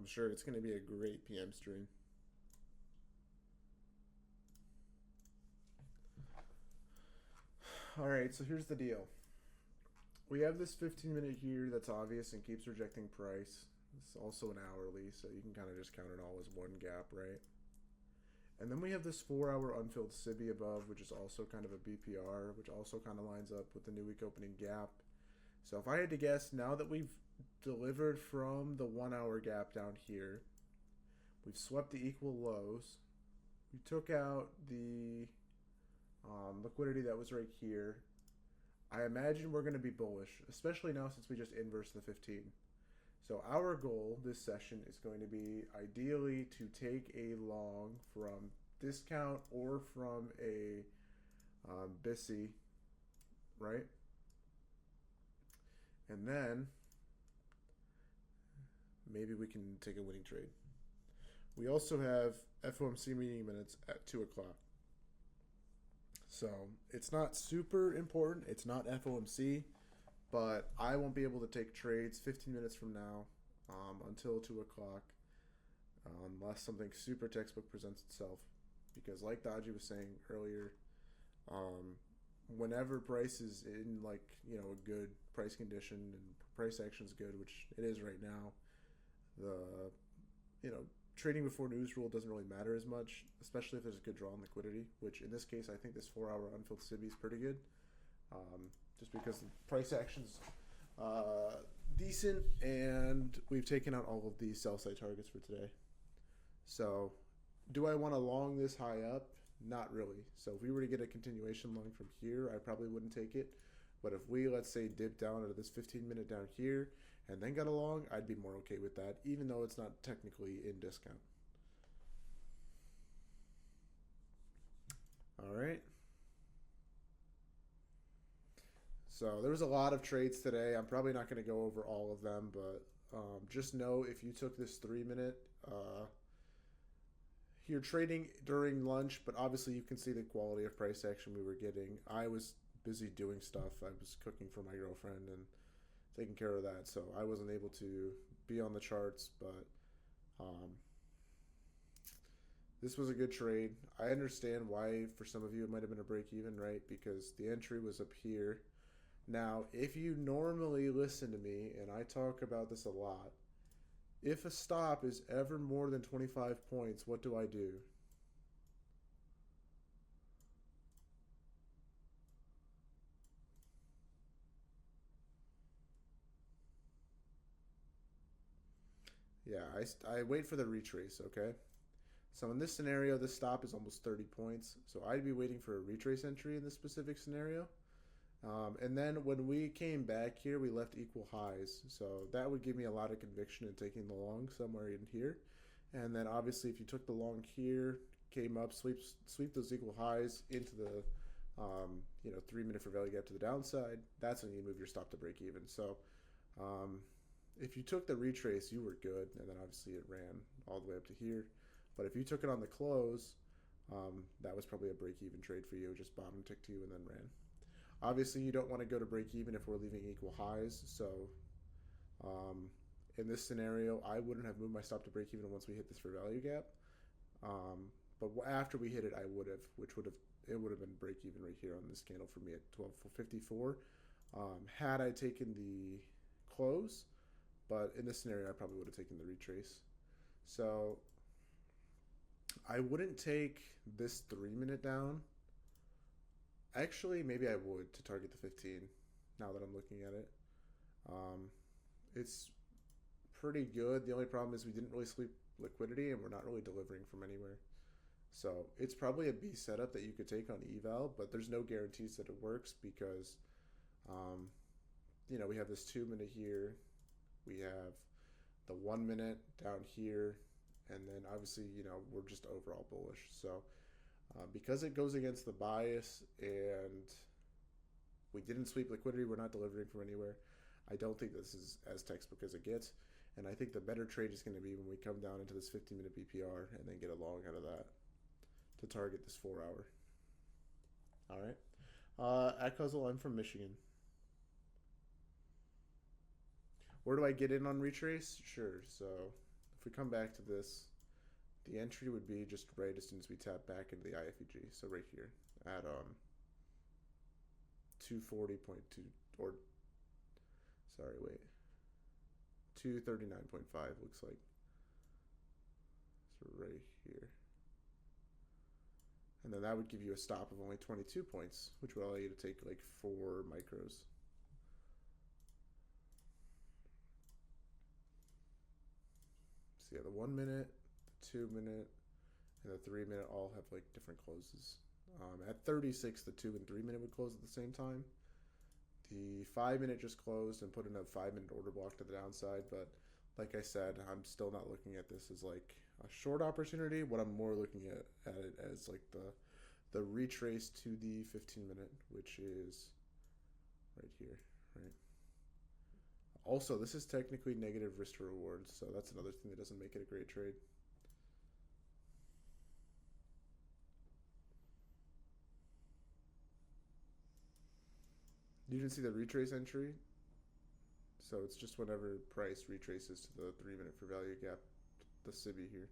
I'm sure it's going to be a great PM stream. All right, so here's the deal. We have this 15-minute here that's obvious and keeps rejecting price. It's also an hourly, so you can kind of just count it all as one gap, right? And then we have this 4-hour unfilled SIBI above, which is also kind of a BPR, which also kind of lines up with the new week opening gap. So if I had to guess, now that we've delivered from the 1-hour gap down here, we've swept the equal lows, we took out the liquidity that was right here. I imagine we're going to be bullish, especially now since we just inversed the 15. So our goal this session is going to be ideally to take a long from discount or from a BISI, right? And then maybe we can take a winning trade. We also have FOMC meeting minutes at 2 o'clock. So it's not super important. It's not FOMC, but I won't be able to take trades 15 minutes from now until 2 o'clock unless something super textbook presents itself. Because like Dodgy was saying earlier, whenever price is in a good price condition and price action is good, which it is right now, the trading before news rule doesn't really matter as much, especially if there's a good draw on liquidity, which in this case I think this 4-hour unfilled SIBI is pretty good, just because the price action's decent and we've taken out all of these sell side targets for today. So do I want to long this high up? Not really. So if we were to get a continuation long from here, I probably wouldn't take it. But if we, let's say, dip down into this 15-minute down here and then got a long, I'd be more okay with that, even though it's not technically in discount. All right. So there was a lot of trades today. I'm probably not going to go over all of them, but just know if you took this 3-minute, you're trading during lunch, but obviously you can see the quality of price action we were getting. I was busy doing stuff. I was cooking for my girlfriend and taking care of that, so I wasn't able to be on the charts, but this was a good trade. I understand why for some of you it might have been a break even, right? Because the entry was up here. Now, if you normally listen to me, and I talk about this a lot, if a stop is ever more than 25 points, what do I do? Yeah, I wait for the retrace, okay? So in this scenario, this stop is almost 30 points. So I'd be waiting for a retrace entry in this specific scenario. And then when we came back here, we left equal highs. So that would give me a lot of conviction in taking the long somewhere in here. And then obviously if you took the long here, came up, sweep those equal highs into the 3-minute fair value gap to the downside, that's when you move your stop to break even. So if you took the retrace, you were good. And then obviously it ran all the way up to here. But if you took it on the close, that was probably a break even trade for you. Just bottom ticked you and then ran. Obviously, you don't want to go to break even if we're leaving equal highs. So in this scenario, I wouldn't have moved my stop to break even once we hit this fair value gap. But after we hit it, I would have, it would have been break even right here on this candle for me at 12.54. Had I taken the close, but in this scenario, I probably would have taken the retrace. So I wouldn't take this 3-minute down. Actually, maybe I would to target the 15 now that I'm looking at it. It's pretty good. The only problem is we didn't really sweep liquidity and we're not really delivering from anywhere. So it's probably a B setup that you could take on eval, but there's no guarantees that it works because, we have this 2-minute here. We have the 1-minute down here. And then obviously, we're just overall bullish. So because it goes against the bias and we didn't sweep liquidity, we're not delivering from anywhere, I don't think this is as textbook as it gets. And I think the better trade is going to be when we come down into this 15-minute BPR and then get a long out of that to target this 4-hour. All right. At Cuzzle, I'm from Michigan. Where do I get in on retrace? Sure. So we come back to this, the entry would be just right as soon as we tap back into the IFEG. So right here at 240.2 or sorry, wait. 239.5 looks like. So right here. And then that would give you a stop of only 22 points, which would allow you to take like 4 micros. So yeah, the 1 minute, the 2 minute, and the 3 minute all have like different closes. At 36, the 2 and 3 minute would close at the same time. The 5 minute just closed and put in a 5 minute order block to the downside, but like I said, I'm still not looking at this as like a short opportunity. What I'm more looking at it as like the retrace to the 15 minute, which is right here, right? Also, this is technically negative risk to reward, so that's another thing that doesn't make it a great trade. You can see the retrace entry. So it's just whenever price retraces to the 3 minute for value gap, the SIBI here.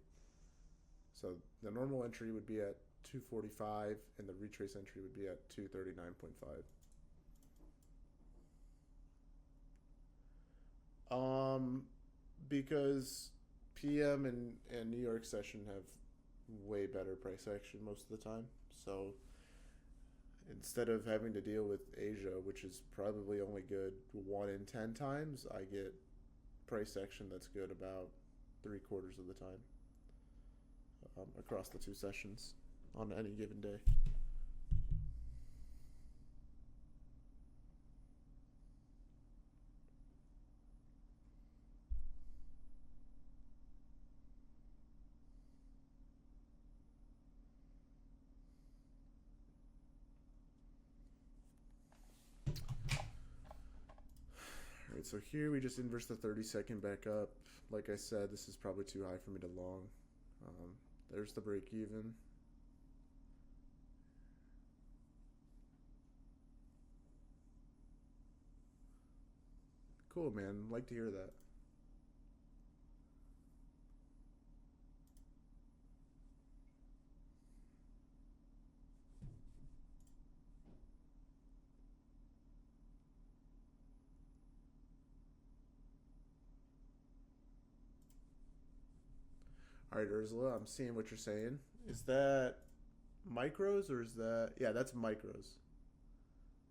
So the normal entry would be at 245 and the retrace entry would be at 239.5. Because PM and New York session have way better price action most of the time. So instead of having to deal with Asia, which is probably only good 1 in 10 times, I get price action that's good about 3/4 of the time across the 2 sessions on any given day. Alright, so here we just inverse the 30-second back up. Like I said, this is probably too high for me to long. There's the break even. Cool, man. Like to hear that. All right, Ursula, I'm seeing what you're saying. Is that micros or is that... Yeah, that's micros.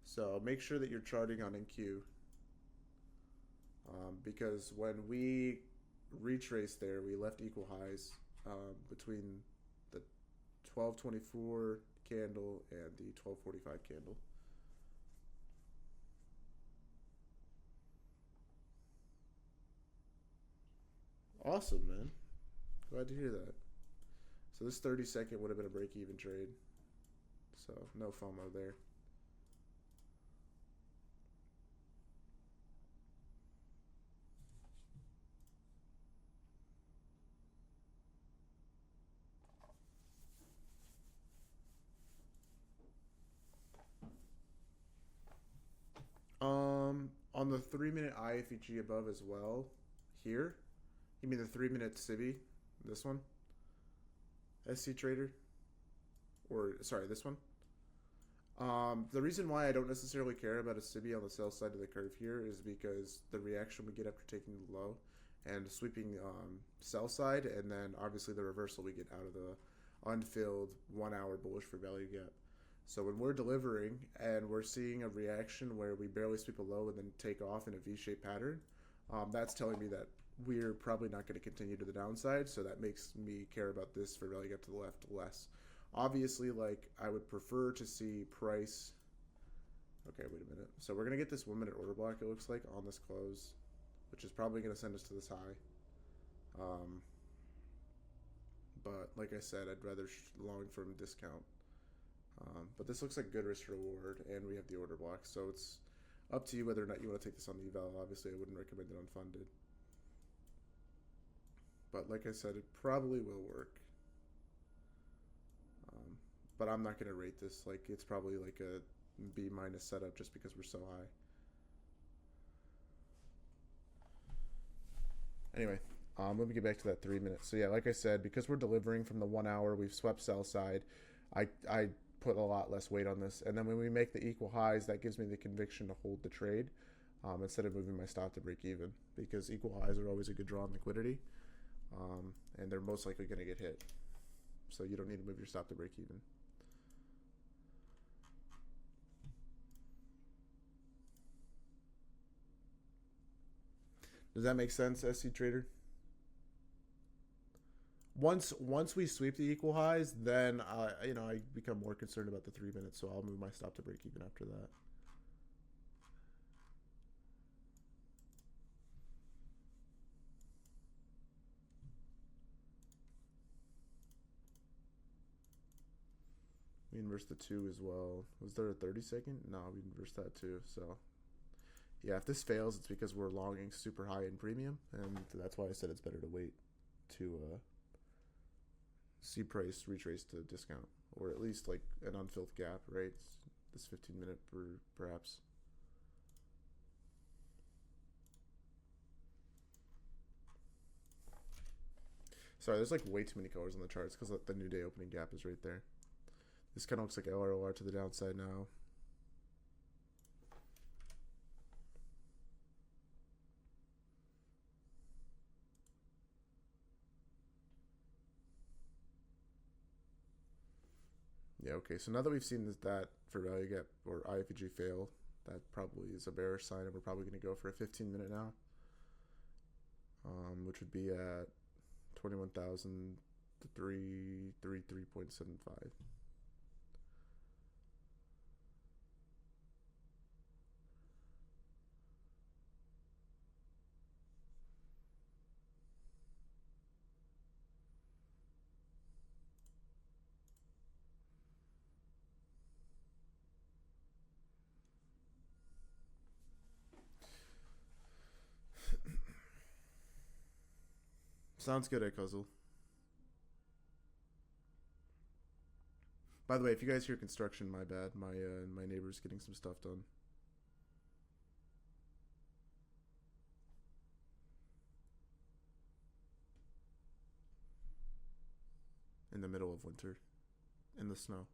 So make sure that you're charting on NQ. Because when we retraced there, we left equal highs between the 1224 candle and the 1245 candle. Awesome, man. Glad to hear that. So this 30-second would have been a break-even trade. So no FOMO there. On the 3 minute IFEG above as well, here, you mean the 3 minute SIBI, this one, SC Trader, or sorry, this one. The reason why I don't necessarily care about a SIBI on the sell side of the curve here is because the reaction we get after taking the low and sweeping sell side, and then obviously the reversal we get out of the unfilled 1 hour bullish for value gap. So when we're delivering and we're seeing a reaction where we barely sweep a low and then take off in a V-shaped pattern, that's telling me that we're probably not going to continue to the downside. So that makes me care about this for value gap to the left less. Obviously, like I would prefer to see price. Okay, wait a minute. So we're going to get this 1 minute order block, it looks like, on this close, which is probably going to send us to this high. But like I said, I'd rather long from discount. But this looks like good risk reward, and we have the order block, so it's up to you whether or not you want to take this on the eval. Obviously, I wouldn't recommend it unfunded. But like I said, it probably will work. But I'm not going to rate this. Like, it's probably like a B- setup just because we're so high. Anyway, Let me get back to that 3 minutes. So yeah, like I said, because we're delivering from the 1 hour, we've swept sell side. I put a lot less weight on this, and then when we make the equal highs, that gives me the conviction to hold the trade instead of moving my stop to break even, because equal highs are always a good draw on liquidity, and they're most likely going to get hit. So you don't need to move your stop to break even. Does that make sense, SC Trader? Once we sweep the equal highs, then I become more concerned about the 3 minutes, so I'll move my stop to break even after that. We inversed the 2 as well. Was there a 30-second? No, we inversed that too. So yeah, if this fails, it's because we're longing super high in premium, and that's why I said it's better to wait to see price retrace to discount, or at least like an unfilled gap, right? This 15-minute perhaps. Sorry, there's like way too many colors on the charts because the new day opening gap is right there. This kind of looks like LROR to the downside now. Yeah, okay, so now that we've seen that for value gap or IFG fail, that probably is a bearish sign, and we're probably going to go for a 15-minute now, which would be at 21,333.75. Sounds good, Ekuzzle. By the way, if you guys hear construction, my bad. My neighbor's getting some stuff done. In the middle of winter, in the snow.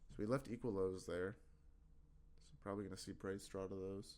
So we left equal lows there. So probably going to see price draw to those.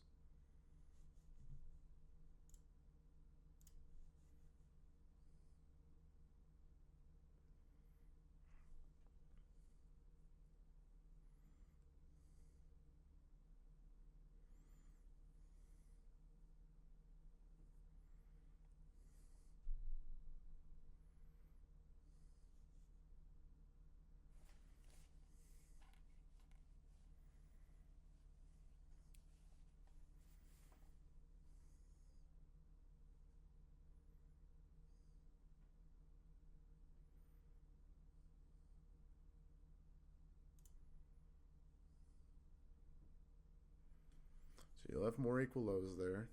So you'll have more equal lows there.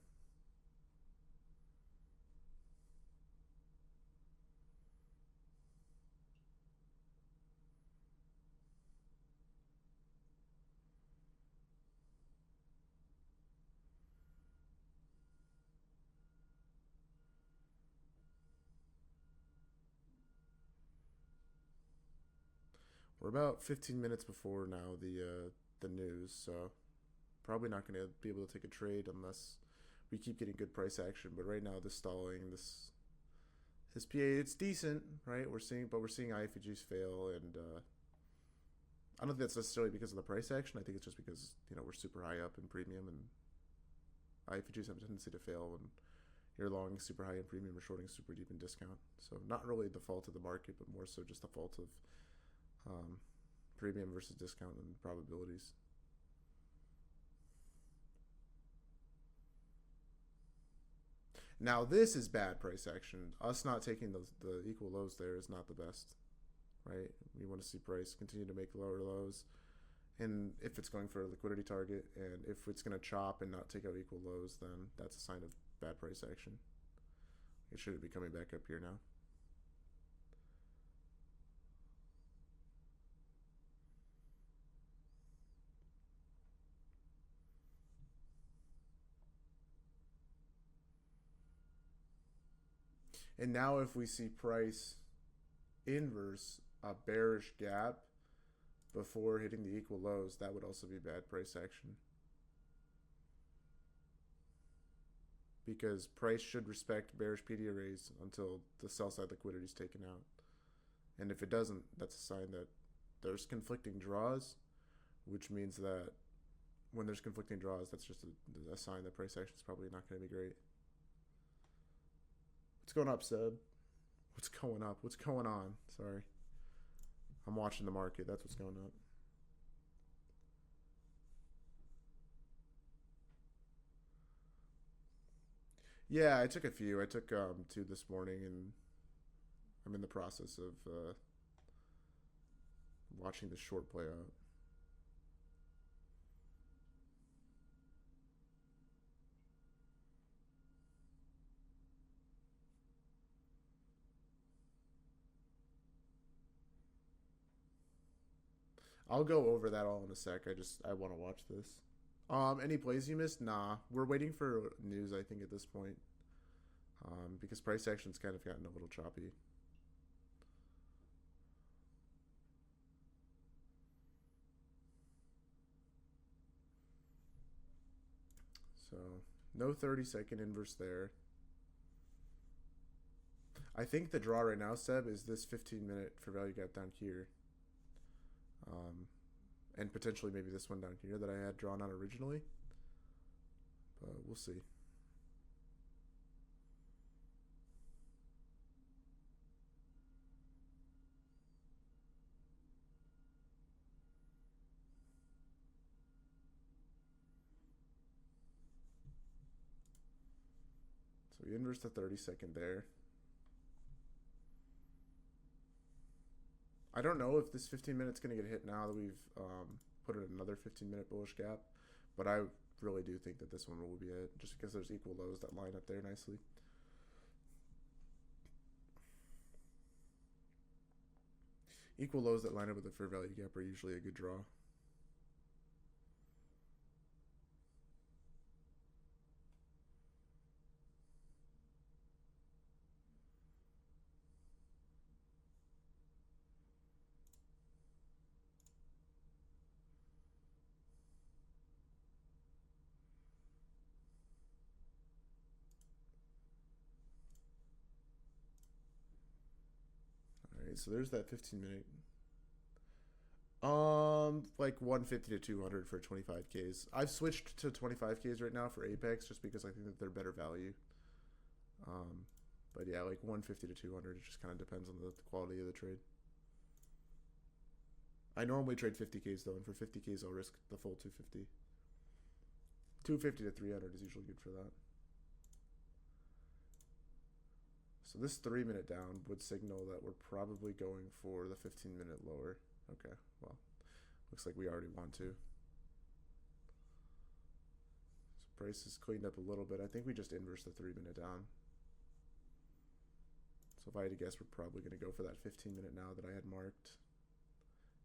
We're about 15 minutes before now the news, so probably not going to be able to take a trade unless we keep getting good price action. But right now, this stalling, his PA, it's decent, right? We're seeing IFGs fail, and I don't think that's necessarily because of the price action. I think it's just because we're super high up in premium, and IFGs have a tendency to fail when you're long super high in premium or shorting super deep in discount. So not really the fault of the market, but more so just the fault of premium versus discount and probabilities. Now this is bad price action. Us not taking the equal lows there is not the best, right? We want to see price continue to make lower lows, and if it's going for a liquidity target, and if it's going to chop and not take out equal lows, then that's a sign of bad price action. It should be coming back up here now. And now if we see price inverse a bearish gap before hitting the equal lows, that would also be bad price action. Because price should respect bearish PD arrays until the sell side liquidity is taken out. And if it doesn't, that's a sign that there's conflicting draws, which means that when there's conflicting draws, that's just a sign that price action is probably not going to be great. What's going up, Seb? What's going up? What's going on? Sorry. I'm watching the market. That's what's going up. Yeah, I took a few. I took 2 this morning, and I'm in the process of watching the short play out. I'll go over that all in a sec. I want to watch this. Any plays you missed? Nah. We're waiting for news, I think, at this point. Because price action's kind of gotten a little choppy. So, no 30-second inverse there. I think the draw right now, Seb, is this 15-minute for value gap down here. And potentially maybe this one down here that I had drawn on originally. But we'll see. So we inverse the 30-second there. I don't know if this 15 minutes going to get hit now that we've put in another 15-minute bullish gap, but I really do think that this one will be it, just because there's equal lows that line up there nicely. Equal lows that line up with the fair value gap are usually a good draw. So there's that 15-minute. Like 150 to 200 for 25Ks. I've switched to 25Ks right now for Apex just because I think that they're better value. But yeah, like 150 to 200. It just kind of depends on the quality of the trade. I normally trade 50Ks though, and for 50Ks I'll risk the full 250. 250 to 300 is usually good for that. So this 3-minute down would signal that we're probably going for the 15-minute lower. Okay, well, looks like we already want to. So price is cleaned up a little bit. I think we just inverse the 3-minute down. So if I had to guess, we're probably going to go for that 15-minute now that I had marked.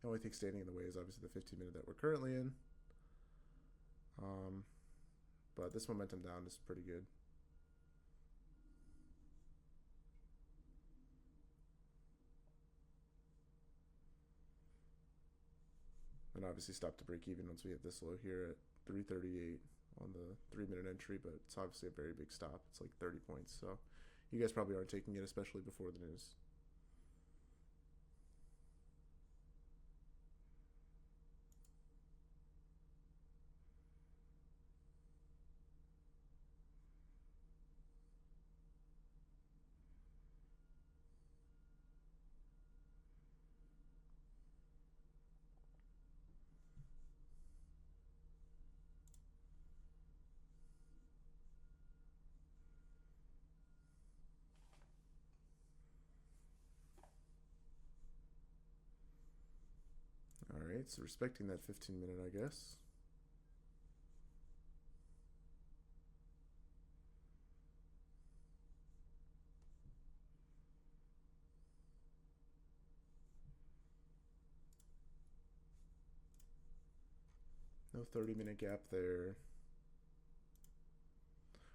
The only thing standing in the way is obviously the 15-minute that we're currently in. But this momentum down is pretty good. And obviously stop to break even once we hit this low here at 338 on the 3-minute entry, but it's obviously a very big stop. It's like 30 points, so you guys probably aren't taking it, especially before the news. Alright, so respecting that 15-minute, I guess. No 30-minute gap there.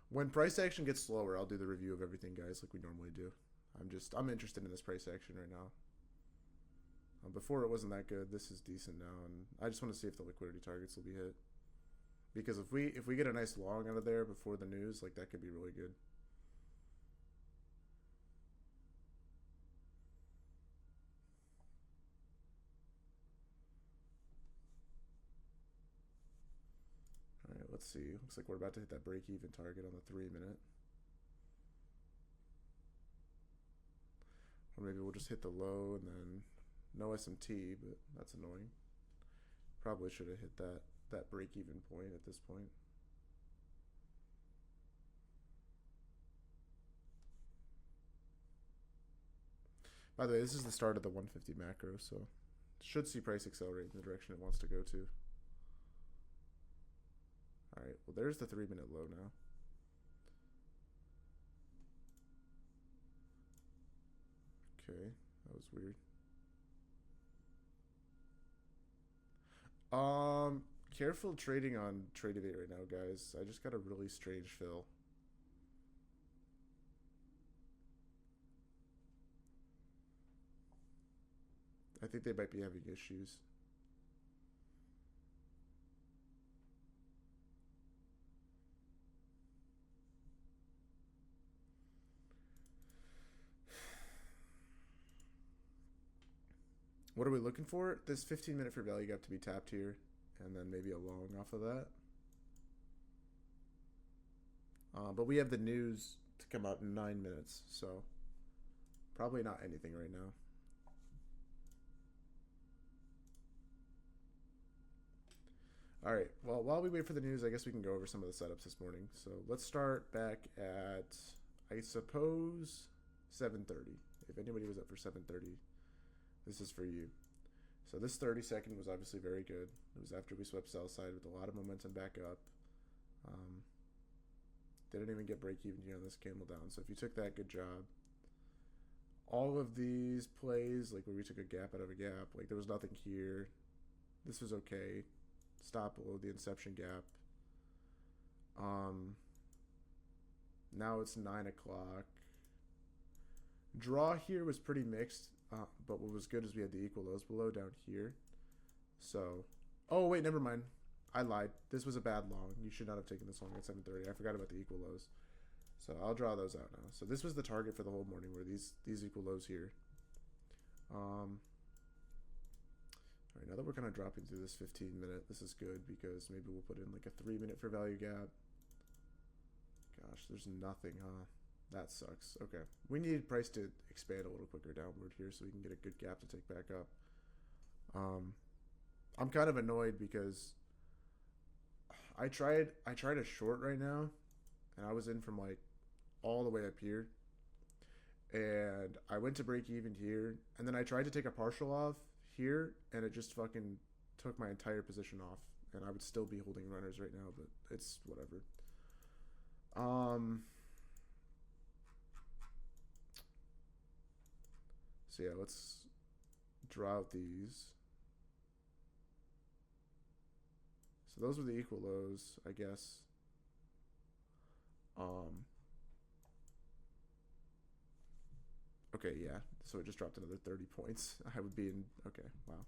When price action gets slower, I'll do the review of everything, guys, like we normally do. I'm interested in this price action right now. Before it wasn't that good. This is decent now, and I just want to see if the liquidity targets will be hit. Because if we get a nice long out of there before the news, like that could be really good. All right, let's see. Looks like we're about to hit that break-even target on the 3-minute. Or maybe we'll just hit the low and then no SMT, but that's annoying. Probably should have hit that break-even point at this point. By the way, this is the start of the 150 macro, so should see price accelerate in the direction it wants to go to. All right, well, there's the 3-minute low now. Okay, that was weird. Careful trading on Tradevate right now, guys. I just got a really strange fill. I think they might be having issues. What are we looking for? This 15-minute for value gap to be tapped here, and then maybe a long off of that. But we have the news to come out in 9 minutes, so probably not anything right now. All right, well, while we wait for the news, I guess we can go over some of the setups this morning. So let's start back at, I suppose, 7:30. If anybody was up for 7:30, this is for you. So this 30-second was obviously very good. It was after we swept sell side with a lot of momentum back up. Didn't even get break even here on this candle down. So if you took that, good job. All of these plays, like where we took a gap out of a gap, like there was nothing here. This was okay. Stop below the inception gap. Now it's 9 o'clock. Draw here was pretty mixed, but what was good is we had the equal lows below down here. So, oh wait, never mind. I lied. This was a bad long. You should not have taken this long at 7:30. I forgot about the equal lows. So I'll draw those out now. So this was the target for the whole morning, were these equal lows here. All right, now that we're kind of dropping through this 15-minute, this is good because maybe we'll put in like a 3-minute for value gap. Gosh, there's nothing, huh? That sucks. Okay, we need price to expand a little quicker downward here so we can get a good gap to take back up. I'm kind of annoyed because I tried a short right now, and I was in from like all the way up here, and I went to break even here, and then I tried to take a partial off here, and it just fucking took my entire position off, and I would still be holding runners right now, but it's whatever. So yeah, let's draw out these. So those were the equal lows, I guess. Okay, yeah. So it just dropped another 30 points. I would be in. Okay, wow.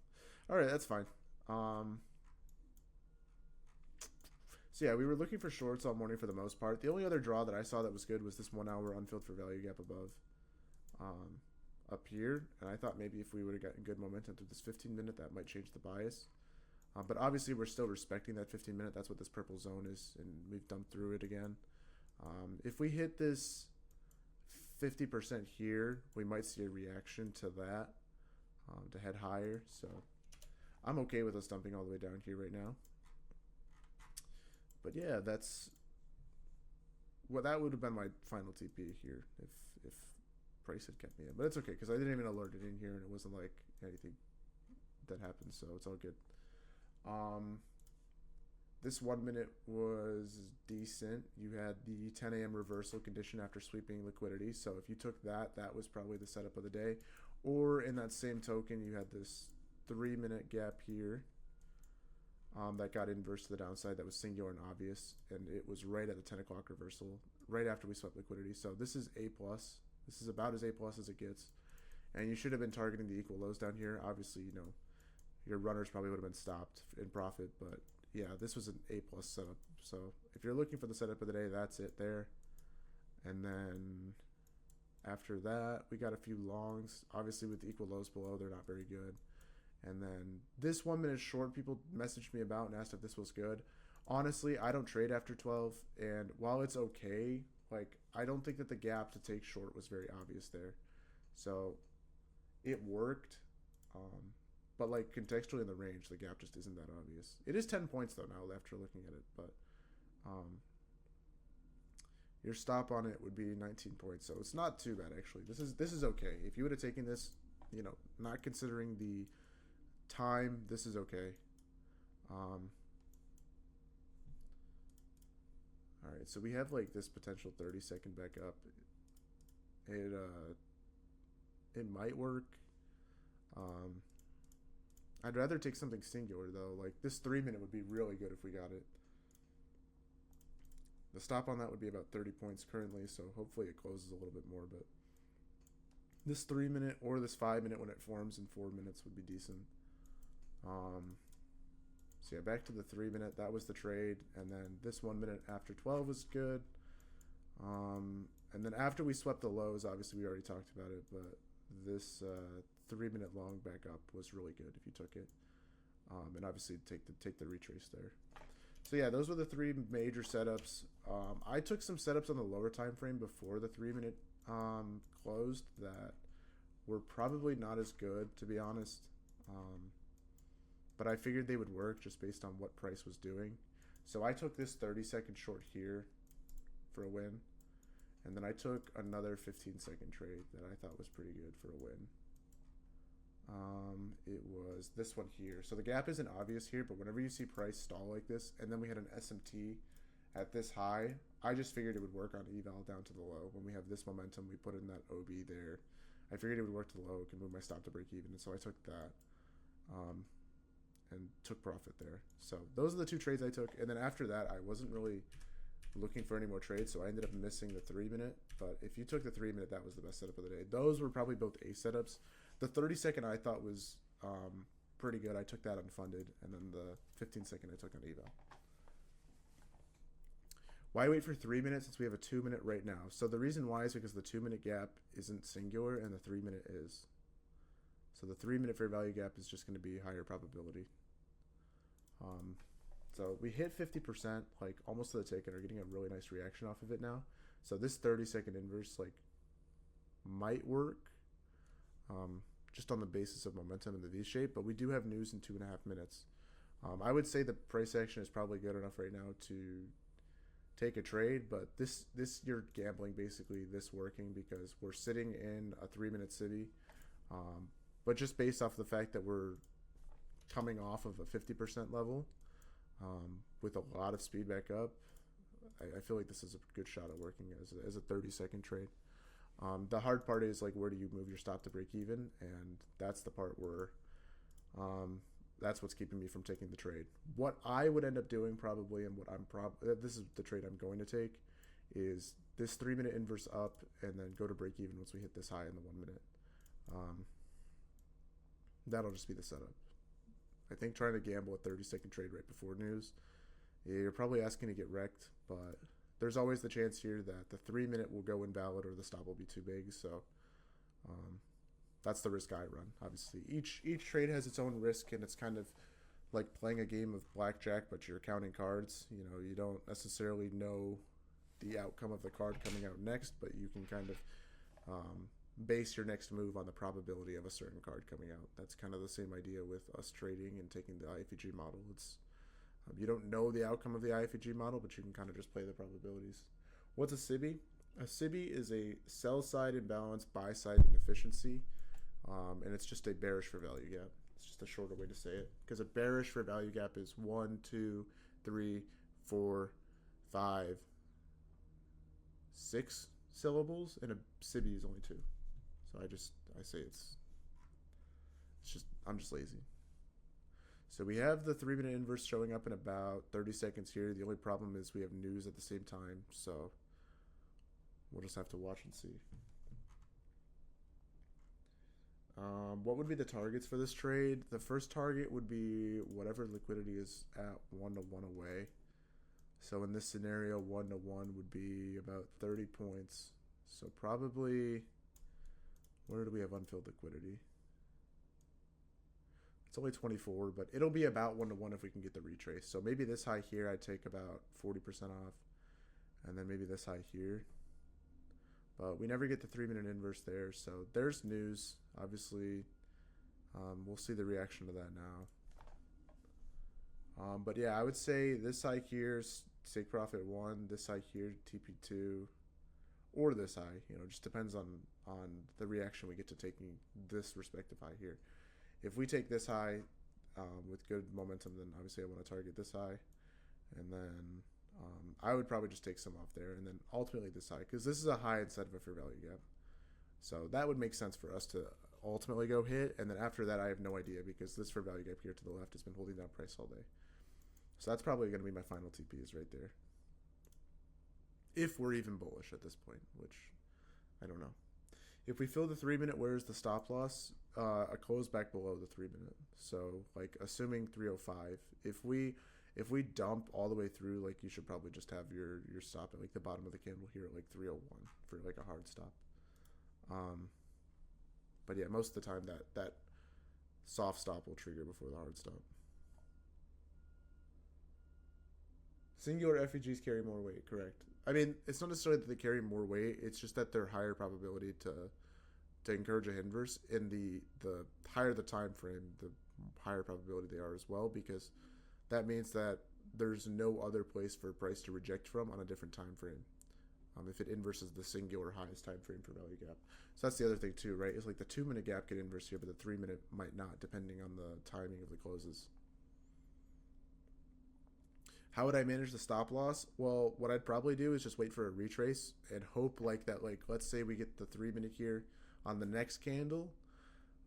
All right, that's fine. So yeah, we were looking for shorts all morning for the most part. The only other draw that I saw that was good was this 1 hour unfilled for value gap above, up here. And I thought maybe if we would have gotten good momentum through this 15-minute, that might change the bias. But obviously we're still respecting that 15-minute. That's what this purple zone is, and we've dumped through it again. If we hit this 50% here, we might see a reaction to that, to head higher. So I'm okay with us dumping all the way down here right now. But yeah, that's what that would have been my final TP here if price had kept me in. But it's okay because I didn't even alert it in here, and it wasn't like anything that happened, so it's all good. This 1 minute was decent. You had the 10 a.m. reversal condition after sweeping liquidity. So if you took that, that was probably the setup of the day. Or in that same token, you had this 3-minute gap here that got inverse to the downside. That was singular and obvious. And it was right at the 10 o'clock reversal, right after we swept liquidity. So this is A+. This is about as A plus as it gets. And you should have been targeting the equal lows down here. Obviously, your runners probably would have been stopped in profit, but yeah, this was an A plus setup. So if you're looking for the setup of the day, that's it there. And then after that, we got a few longs. Obviously, with the equal lows below, they're not very good. And then this 1 minute short, people messaged me about and asked if this was good. Honestly, I don't trade after 12, and while it's okay, like I don't think that the gap to take short was very obvious there. So it worked, but like contextually in the range, the gap just isn't that obvious. It is 10 points though now after looking at it, but your stop on it would be 19 points, so it's not too bad actually. This is okay. If you would have taken this, not considering the time, this is okay. All right, so we have like this potential 30-second back up. It might work. I'd rather take something singular though. Like this 3 minute would be really good if we got it. The stop on that would be about 30 points currently, so hopefully it closes a little bit more. But this 3 minute or this 5 minute when it forms in 4 minutes would be decent. So yeah, back to the 3 minute. That was the trade, and then this 1 minute after 12 was good. And then after we swept the lows, obviously we already talked about it, but this 3 minute long back up was really good if you took it, and obviously take the retrace there. So yeah, those were the three major setups. I took some setups on the lower time frame before the 3 minute closed that were probably not as good, to be honest. But I figured they would work just based on what price was doing. So I took this 30-second short here for a win. And then I took another 15-second trade that I thought was pretty good for a win. It was this one here. So the gap isn't obvious here, but whenever you see price stall like this, and then we had an SMT at this high, I just figured it would work on eval down to the low. When we have this momentum, we put in that OB there. I figured it would work to the low, could move my stop to break even, and so I took that. And took profit there. So those are the two trades I took. And then after that, I wasn't really looking for any more trades, so I ended up missing the 3 minute. But if you took the 3 minute, that was the best setup of the day. Those were probably both A setups. The 30-second I thought was pretty good. I took that unfunded. And then the 15-second I took on eval. Why wait for 3 minutes since we have a 2 minute right now? So the reason why is because the 2 minute gap isn't singular and the 3 minute is. So the 3 minute fair value gap is just going to be higher probability. So we hit 50%, like almost to the ticket, are getting a really nice reaction off of it now. So this 30-second inverse like might work, just on the basis of momentum in the V shape. But we do have news in 2.5 minutes. I would say the price action is probably good enough right now to take a trade, but this you're gambling basically this working because we're sitting in a 3 minute city. But just based off the fact that we're coming off of a 50% level with a lot of speed back up, I feel like this is a good shot at working as a 30-second trade. The hard part is like where do you move your stop to break even, and that's the part where that's what's keeping me from taking the trade. What I would end up doing probably, and what this is the trade I'm going to take, is this 3 minute inverse up and then go to break even once we hit this high in the 1 minute. That'll just be the setup. I think trying to gamble a 30-second trade right before news, you're probably asking to get wrecked, but there's always the chance here that the 3 minute will go invalid or the stop will be too big. So that's the risk I run. Obviously, each trade has its own risk, and it's kind of like playing a game of blackjack, but you're counting cards. You don't necessarily know the outcome of the card coming out next, but you can kind of base your next move on the probability of a certain card coming out. That's kind of the same idea with us trading and taking the IFEG model. It's you don't know the outcome of the IFEG model, but you can kind of just play the probabilities. What's a SIBI? A SIBI is a sell side imbalance, buy side inefficiency, and it's just a bearish for value gap. It's just a shorter way to say it, because a bearish for value gap is 1, 2, 3, 4, 5, 6 syllables, and a SIBI is only 2. So I say it's just I'm just lazy. So we have the 3 minute inverse showing up in about 30 seconds here. The only problem is we have news at the same time, so we'll just have to watch and see. What would be the targets for this trade? The first target would be whatever liquidity is at 1-1 away. So in this scenario, 1-1 would be about 30 points. So probably, where do we have unfilled liquidity? It's only 24, but it'll be about 1-1 if we can get the retrace. So maybe this high here, I'd take about 40% off. And then maybe this high here. But we never get the 3-minute inverse there. So there's news. Obviously, we'll see the reaction to that now. But yeah, I would say this high here, take profit 1. This high here, TP2. Or this high. Just depends on the reaction we get to taking this respective high here. If we take this high with good momentum, then obviously I want to target this high. And then I would probably just take some off there. And then ultimately this high, because this is a high instead of a fair value gap. So that would make sense for us to ultimately go hit. And then after that, I have no idea, because this fair value gap here to the left has been holding down price all day. So that's probably going to be my final TP is right there. If we're even bullish at this point, which I don't know. If we fill the 3-minute, where's the stop loss? A close back below the 3-minute. So like assuming 305. If we dump all the way through, like you should probably just have your stop at like the bottom of the candle here at like 301 for like a hard stop. But yeah, most of the time that soft stop will trigger before the hard stop. Singular FEGs carry more weight, correct. I mean, it's not necessarily that they carry more weight, it's just that they're higher probability to encourage a inverse. In the higher the time frame, the higher probability they are as well, because that means that there's no other place for price to reject from on a different time frame. If it inverses the singular highest time frame for value gap. So that's the other thing too, right? It's like the 2-minute gap could inverse here, but the 3-minute might not, depending on the timing of the closes. How would I manage the stop loss? Well, what I'd probably do is just wait for a retrace and hope like that, like let's say we get the 3-minute here on the next candle,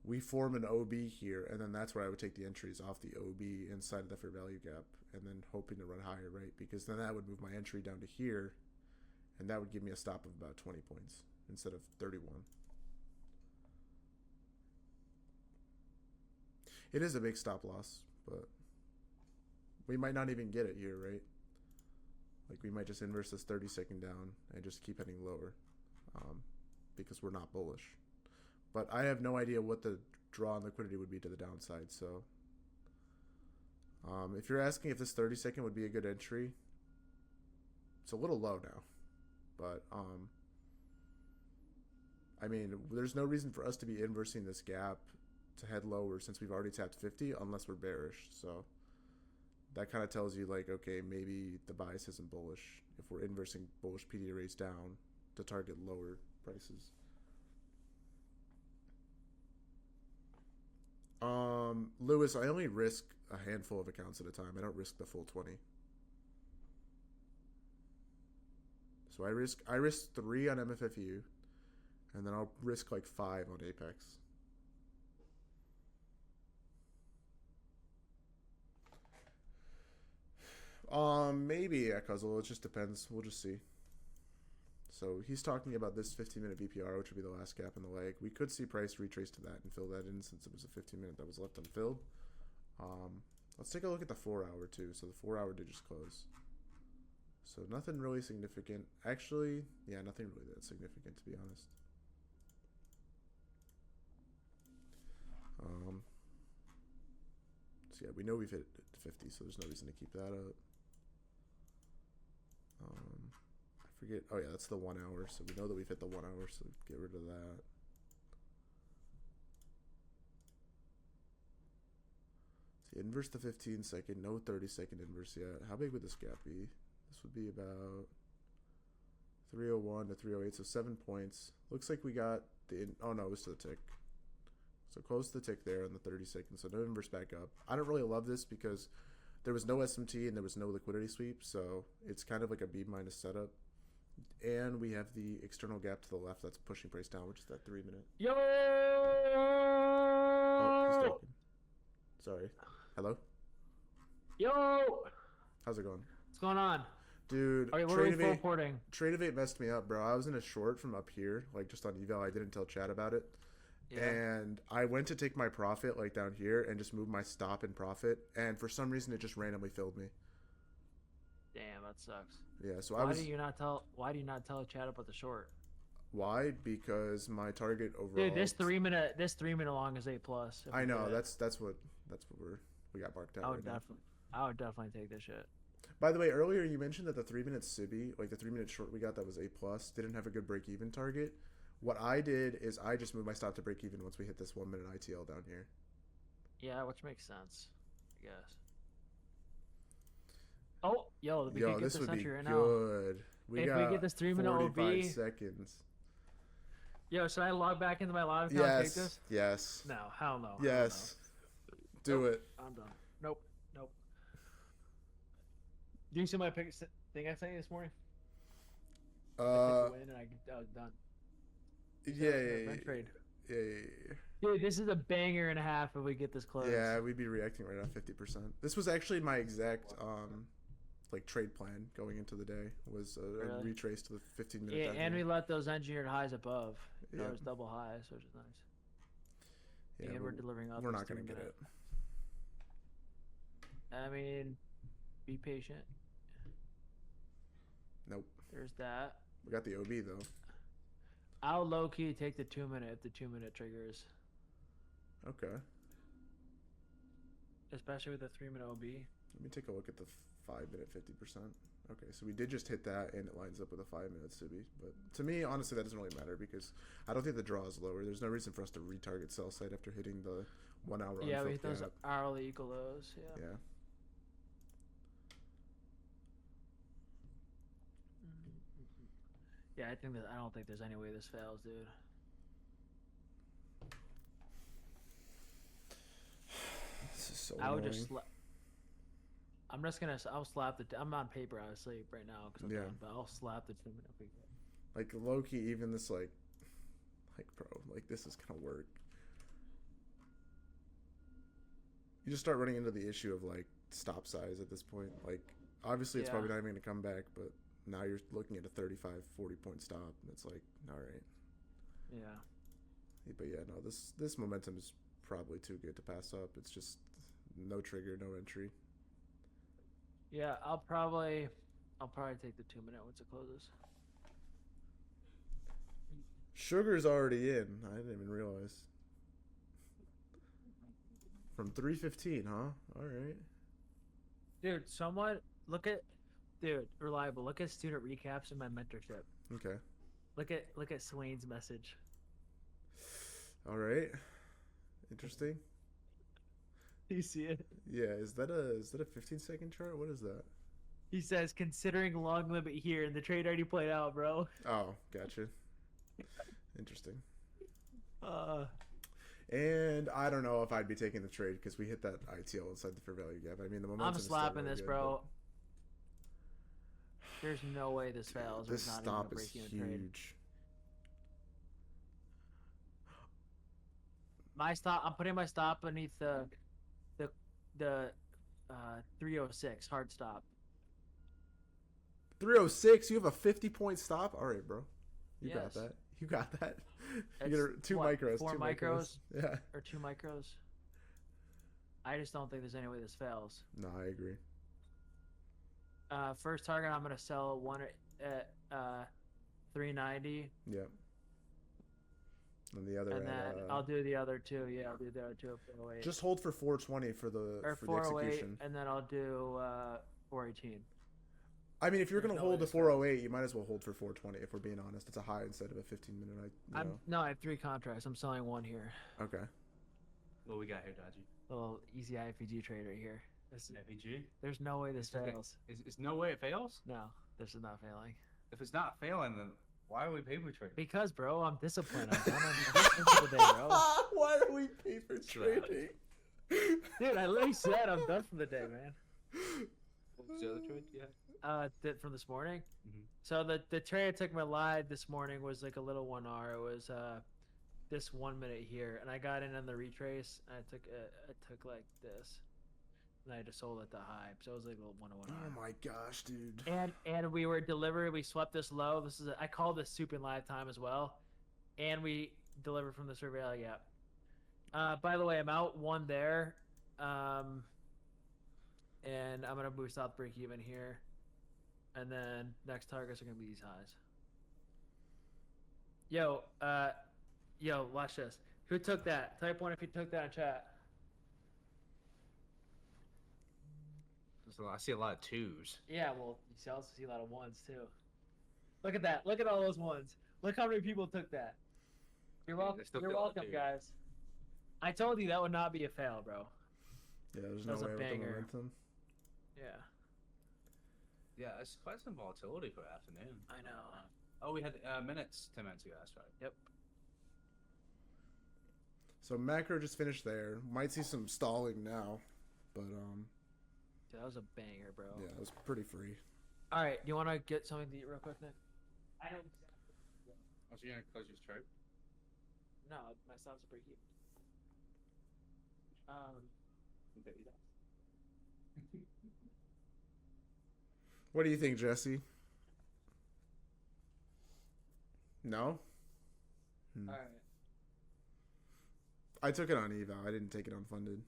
we form an OB here, and then that's where I would take the entries off the OB inside of the fair value gap, and then hoping to run higher, right? Because then that would move my entry down to here, and that would give me a stop of about 20 points instead of 31. It is a big stop loss, but we might not even get it here, right? Like we might just inverse this 30-second down and just keep heading lower because we're not bullish. But I have no idea what the draw on liquidity would be to the downside. So if you're asking if this 30-second would be a good entry, it's a little low now. But I mean, there's no reason for us to be inversing this gap to head lower since we've already tapped 50 unless we're bearish. So that kind of tells you like, okay, maybe the bias isn't bullish if we're inversing bullish PD arrays down to target lower prices. Lewis, I only risk a handful of accounts at a time. I don't risk the full 20. So I risk 3 on MFFU, and then I'll risk like 5 on Apex. Maybe at Cuzzle. It just depends. We'll just see. So he's talking about this 15-minute VPR, which would be the last gap in the leg. We could see price retrace to that and fill that in since it was a 15-minute that was left unfilled. Let's take a look at the 4-hour too. So the 4-hour did just close. So nothing really significant. Actually, yeah, nothing really that significant, to be honest. So yeah, we know we've hit 50, so there's no reason to keep that up. I forget. Oh yeah, that's the 1 hour. So we know that we've hit the 1 hour, so get rid of that. So inverse the 15-second, no 30-second inverse yet. How big would this gap be? This would be about 301 to 308, so 7 points. Looks like we got the, oh no, it was to the tick. So close the tick there on the 30 seconds, so no inverse back up. I don't really love this because there was no SMT and there was no liquidity sweep, so it's kind of like a B minus setup. And we have the external gap to the left that's pushing price down, which is that 3-minute. Yo! Oh, he's talking. Sorry. Hello? Yo! How's it going? What's going on? Dude, Okay, what are we full reporting? Tradevate messed me up, bro. I was in a short from up here, like just on eval. I didn't tell Chad about it. Yeah. And I went to take my profit like down here and just move my stop and profit, and for some reason it just randomly filled me. Damn, that sucks. Yeah, so Why do you not tell Chad about the short? Why? Because my target overall. Dude, this 3 minute long is 8+. I know that's what we got marked out. I would definitely take this shit. By the way, earlier you mentioned that the 3 minute Sibi, like the 3 minute short we got that was A+, didn't have a good break even target. What I did is I just moved my stop to break even once we hit this 1 minute ITL down here. Yeah, which makes sense, I guess. Oh, we could get this this would be entry right good. now. If we get this 3-minute 45 OB, seconds. Yo, should I log back into my live account and take this? Yes. No, hell no. Yes. Do it. I'm done. Nope. Do you see my thing I sent you this morning? I took the win and I was done. Yeah. Trade. Yeah. Dude, this is a banger and a half if we get this close. Yeah, we'd be reacting right on 50%. This was actually my exact like trade plan going into the day was a retrace to the 15-minute. Yeah, and we let those engineered highs above. Yeah. Those double highs, which is nice. Yeah, and we're delivering up. We're not going to get it. I mean, be patient. Nope. There's that. We got the OB though. I'll low key take the 2 minute if the 2 minute triggers. Okay. Especially with the 3-minute OB. Let me take a look at the 5 minute 50%. Okay, so we did just hit that, and it lines up with a 5 minute Sibi. But to me, honestly, that doesn't really matter because I don't think the draw is lower. There's no reason for us to retarget sell side after hitting the 1 hour. Yeah, we hit those hourly equal lows. Yeah. Yeah. Yeah, I don't think there's any way this fails, dude. This is so I would annoying. I'll slap I'm on paper obviously right now because I'm done, but I'll slap the 2 minute. Like low key, even this like bro, like this is gonna work. You just start running into the issue of like stop size at this point. Like obviously it's probably not even gonna come back, but now you're looking at a 35, 40 point stop, and it's like, all right. Yeah. But yeah, no, this momentum is probably too good to pass up. It's just no trigger, no entry. Yeah, I'll probably take the 2 minute once it closes. Sugar's already in. I didn't even realize. From 3:15, huh? All right. Dude, Reliable. Look at student recaps in my mentorship. Okay. Look at Swain's message. All right. Interesting. Do you see it? Yeah, is that a 15-second chart? What is that? He says, considering long limit here, and the trade already played out, bro. Oh, gotcha. Interesting. And I don't know if I'd be taking the trade because we hit that ITL inside the fair value gap. I mean, the momentum. I'm slapping is this, good, bro. There's no way this fails. This stop is huge. I'm putting my stop beneath the 306 hard stop. 306. You have a 50-point stop. All right, bro. You Yes. got that. You got that. It's You get 2 micros. 4 2 micros? Yeah. Or 2 micros. I just don't think there's any way this fails. No, I agree. First target, I'm gonna sell one at 390. Yep. And the other. And then I'll do the other two. Yeah, I'll do the other two at 408. Just hold for 420 for the or for the 408, execution. and then I'll do 418. I mean, if you're going to no hold way the 408, you might as well hold for 420 if we're being honest. It's a high instead of a 15-minute. No, I have 3 contracts. I'm selling one here. Okay. What we got here, Dodgy? Little easy IFG trade right here. FEG? There's no way this fails. Is no way it fails? No, this is not failing. If it's not failing, then why are we paper trading? Because, bro, I'm disciplined. I'm done for the day, bro. Why are we paper trading? Dude, I literally said I'm done for the day, man. What was the other trade? Yeah. From this morning. Mhm. So the trade I took my live this morning was like a little 1R. It was this 1 minute here, and I got in on the retrace. And I took like this, and I just sold at the high. So it was like a little 101R. Oh my gosh, dude. And we were delivered. We swept this low. I called this soup in live time as well, and we delivered from the Surveil Gap. By the way, I'm out one there. And I'm gonna boost out break even here. And then next targets are gonna be these highs. Yo, watch this. Who took that? Type one if you took that in chat. So I see a lot of twos. Yeah, well, you also see a lot of ones too. Look at that. Look at all those ones. Look how many people took that. You're Yeah, welcome. they still You're feel it, welcome, too. guys. I told you that would not be a fail, bro. Yeah, there's That's no a way with the banger. momentum. Yeah, Yeah, it's quite some volatility for afternoon. I know. Oh, we had minutes 10 minutes ago. That's right. Yep. So macro just finished there. Might see some stalling now, but Dude, that was a banger, bro. yeah, it was pretty free. All right, you want to get something to eat real quick, Nick? I don't. Oh, so you're gonna close your trade? No, my stops are break even. What do you think, Jesse? No? Hmm. All right. I took it on eval. I didn't take it on funded.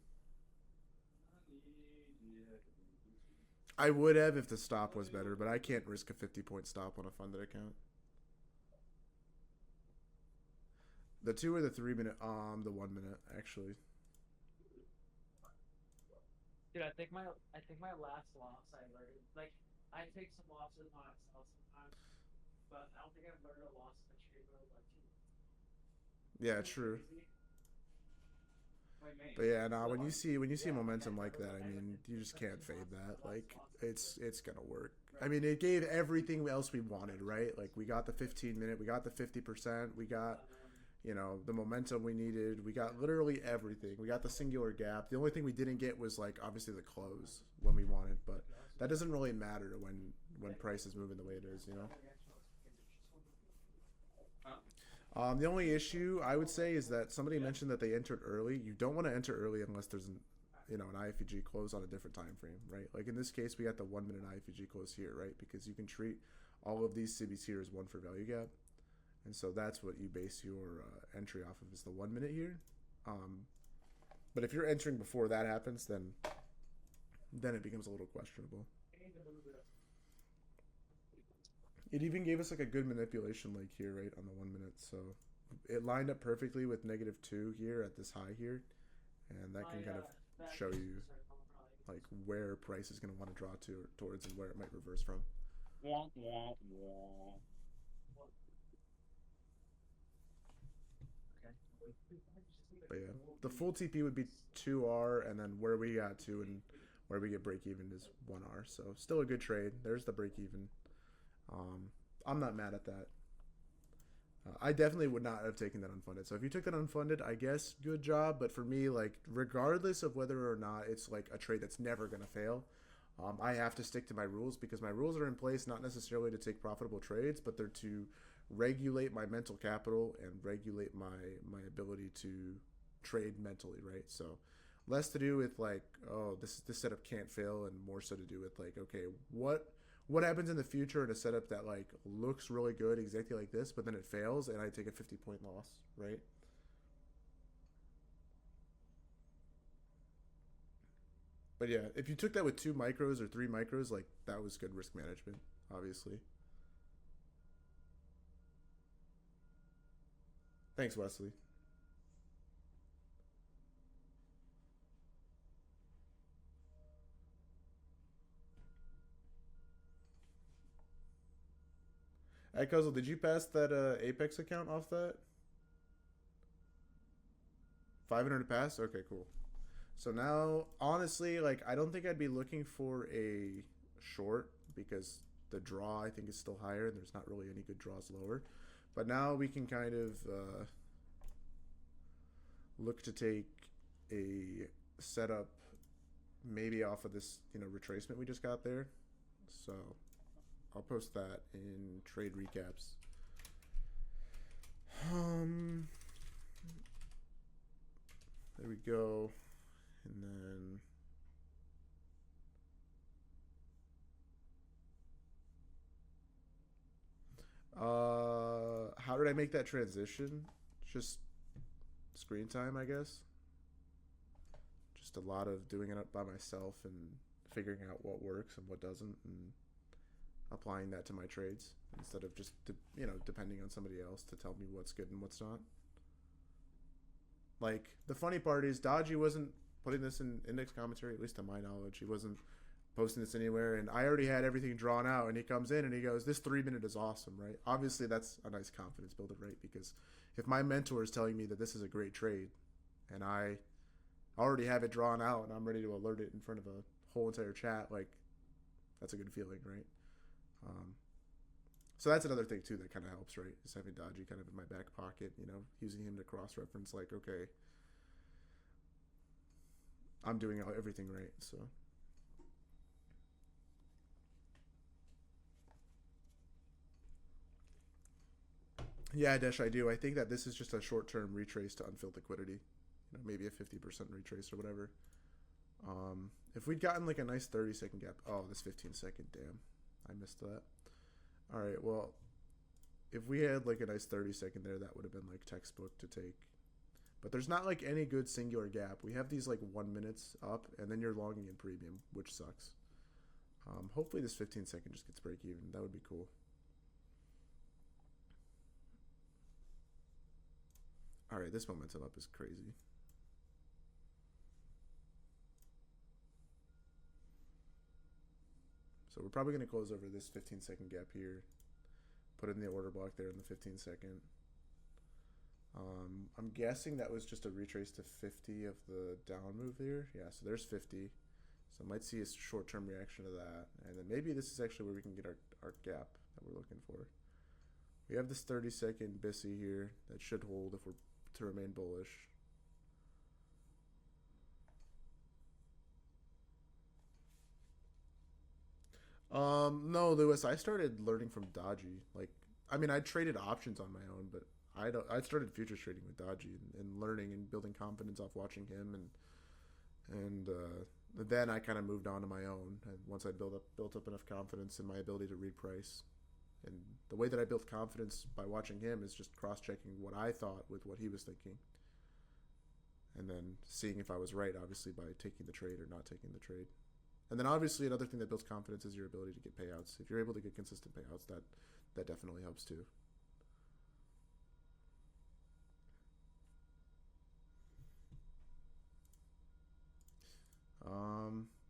I would have if the stop was better, but I can't risk a 50-point stop on a funded account. The 2 or the 3 minute? The 1 minute actually. Dude, I think my last loss I learned, like, I take some losses on Excel sometimes, but I don't think I've learned a loss in a trade mode like Yeah, true. But yeah, nah. When you see momentum like that, I mean, you just can't fade that. Like, it's gonna work. I mean, it gave everything else we wanted, right? Like, we got the 15 minute, we got the 50%, we got, you know, the momentum we needed. We got literally everything. We got the singular gap. The only thing we didn't get was, like, obviously the close when we wanted, but that doesn't really matter when price is moving the way it is, you know. The only issue I would say is that somebody mentioned that they entered early. You don't want to enter early unless there's an IFEG close on a different time frame, right? Like in this case, we got the 1 minute IFEG close here, right? Because you can treat all of these CBs here as one for value gap, and so that's what you base your entry off of is the 1 minute here. But if you're entering before that happens, then it becomes a little questionable. It even gave us like a good manipulation leg here, right, on the 1 minute. So it lined up perfectly with -2 here at this high here. And that can kind of show you like where price is going to want to draw towards and where it might reverse from. But yeah, the full TP would be 2R, and then where we got to and where we get break even is 1R. So still a good trade. There's the break even. I'm not mad at that. I definitely would not have taken that unfunded. So if you took that unfunded, I guess good job. But for me, like regardless of whether or not it's like a trade that's never gonna fail, I have to stick to my rules because my rules are in place not necessarily to take profitable trades, but they're to regulate my mental capital and regulate my ability to trade mentally, right? So less to do with like, oh, this setup can't fail, and more so to do with like, okay, what happens in the future in a setup that like looks really good exactly like this, but then it fails and I take a 50-point loss, right? But yeah, if you took that with 2 micros or 3 micros, like that was good risk management, obviously. Thanks, Wesley. Hey, Cuzzle, did you pass that Apex account off that? 500 to pass? Okay, cool. So now, honestly, like, I don't think I'd be looking for a short because the draw, I think, is still higher and there's not really any good draws lower. But now we can kind of look to take a setup maybe off of this, retracement we just got there. So I'll post that in trade recaps. There we go. And then how did I make that transition? Just screen time, I guess. Just a lot of doing it by myself and figuring out what works and what doesn't, and applying that to my trades instead of just depending on somebody else to tell me what's good and what's not. Like, the funny part is Dodgy wasn't putting this in index commentary, at least to my knowledge. He wasn't posting this anywhere, and I already had everything drawn out, and he comes in and he goes, this 3-minute is awesome, right? Obviously that's a nice confidence builder, right? Because if my mentor is telling me that this is a great trade and I already have it drawn out and I'm ready to alert it in front of a whole entire chat, like, that's a good feeling, right? So that's another thing too that kind of helps, right? Is having Dodgy kind of in my back pocket, using him to cross-reference, like, okay, I'm doing everything right. So yeah, Desh, I do. I think that this is just a short-term retrace to unfilled liquidity, maybe a 50% retrace or whatever. If we'd gotten like a nice 30-second gap, oh, this 15-second, damn, I missed that. All right, well, if we had like a nice 30-second there, that would have been like textbook to take. But there's not like any good singular gap. We have these like 1 minutes up, and then you're longing in premium, which sucks. Hopefully this 15-second just gets break even. That would be cool. All right, this momentum up is crazy. So we're probably going to close over this 15-second gap here. Put in the order block there in the 15-second. I'm guessing that was just a retrace to 50 of the down move there. Yeah, so there's 50. So I might see a short-term reaction to that. And then maybe this is actually where we can get our gap that we're looking for. We have this 30-second BISI here that should hold if we're to remain bullish. No, Lewis, I started learning from Dodgy. Like, I mean, I traded options on my own, but I started futures trading with Dodgy and learning and building confidence off watching him, and then I kind of moved on to my own. And once I built up enough confidence in my ability to read price, and the way that I built confidence by watching him is just cross-checking what I thought with what he was thinking, and then seeing if I was right, obviously, by taking the trade or not taking the trade. And then obviously another thing that builds confidence is your ability to get payouts. If you're able to get consistent payouts, that definitely helps too.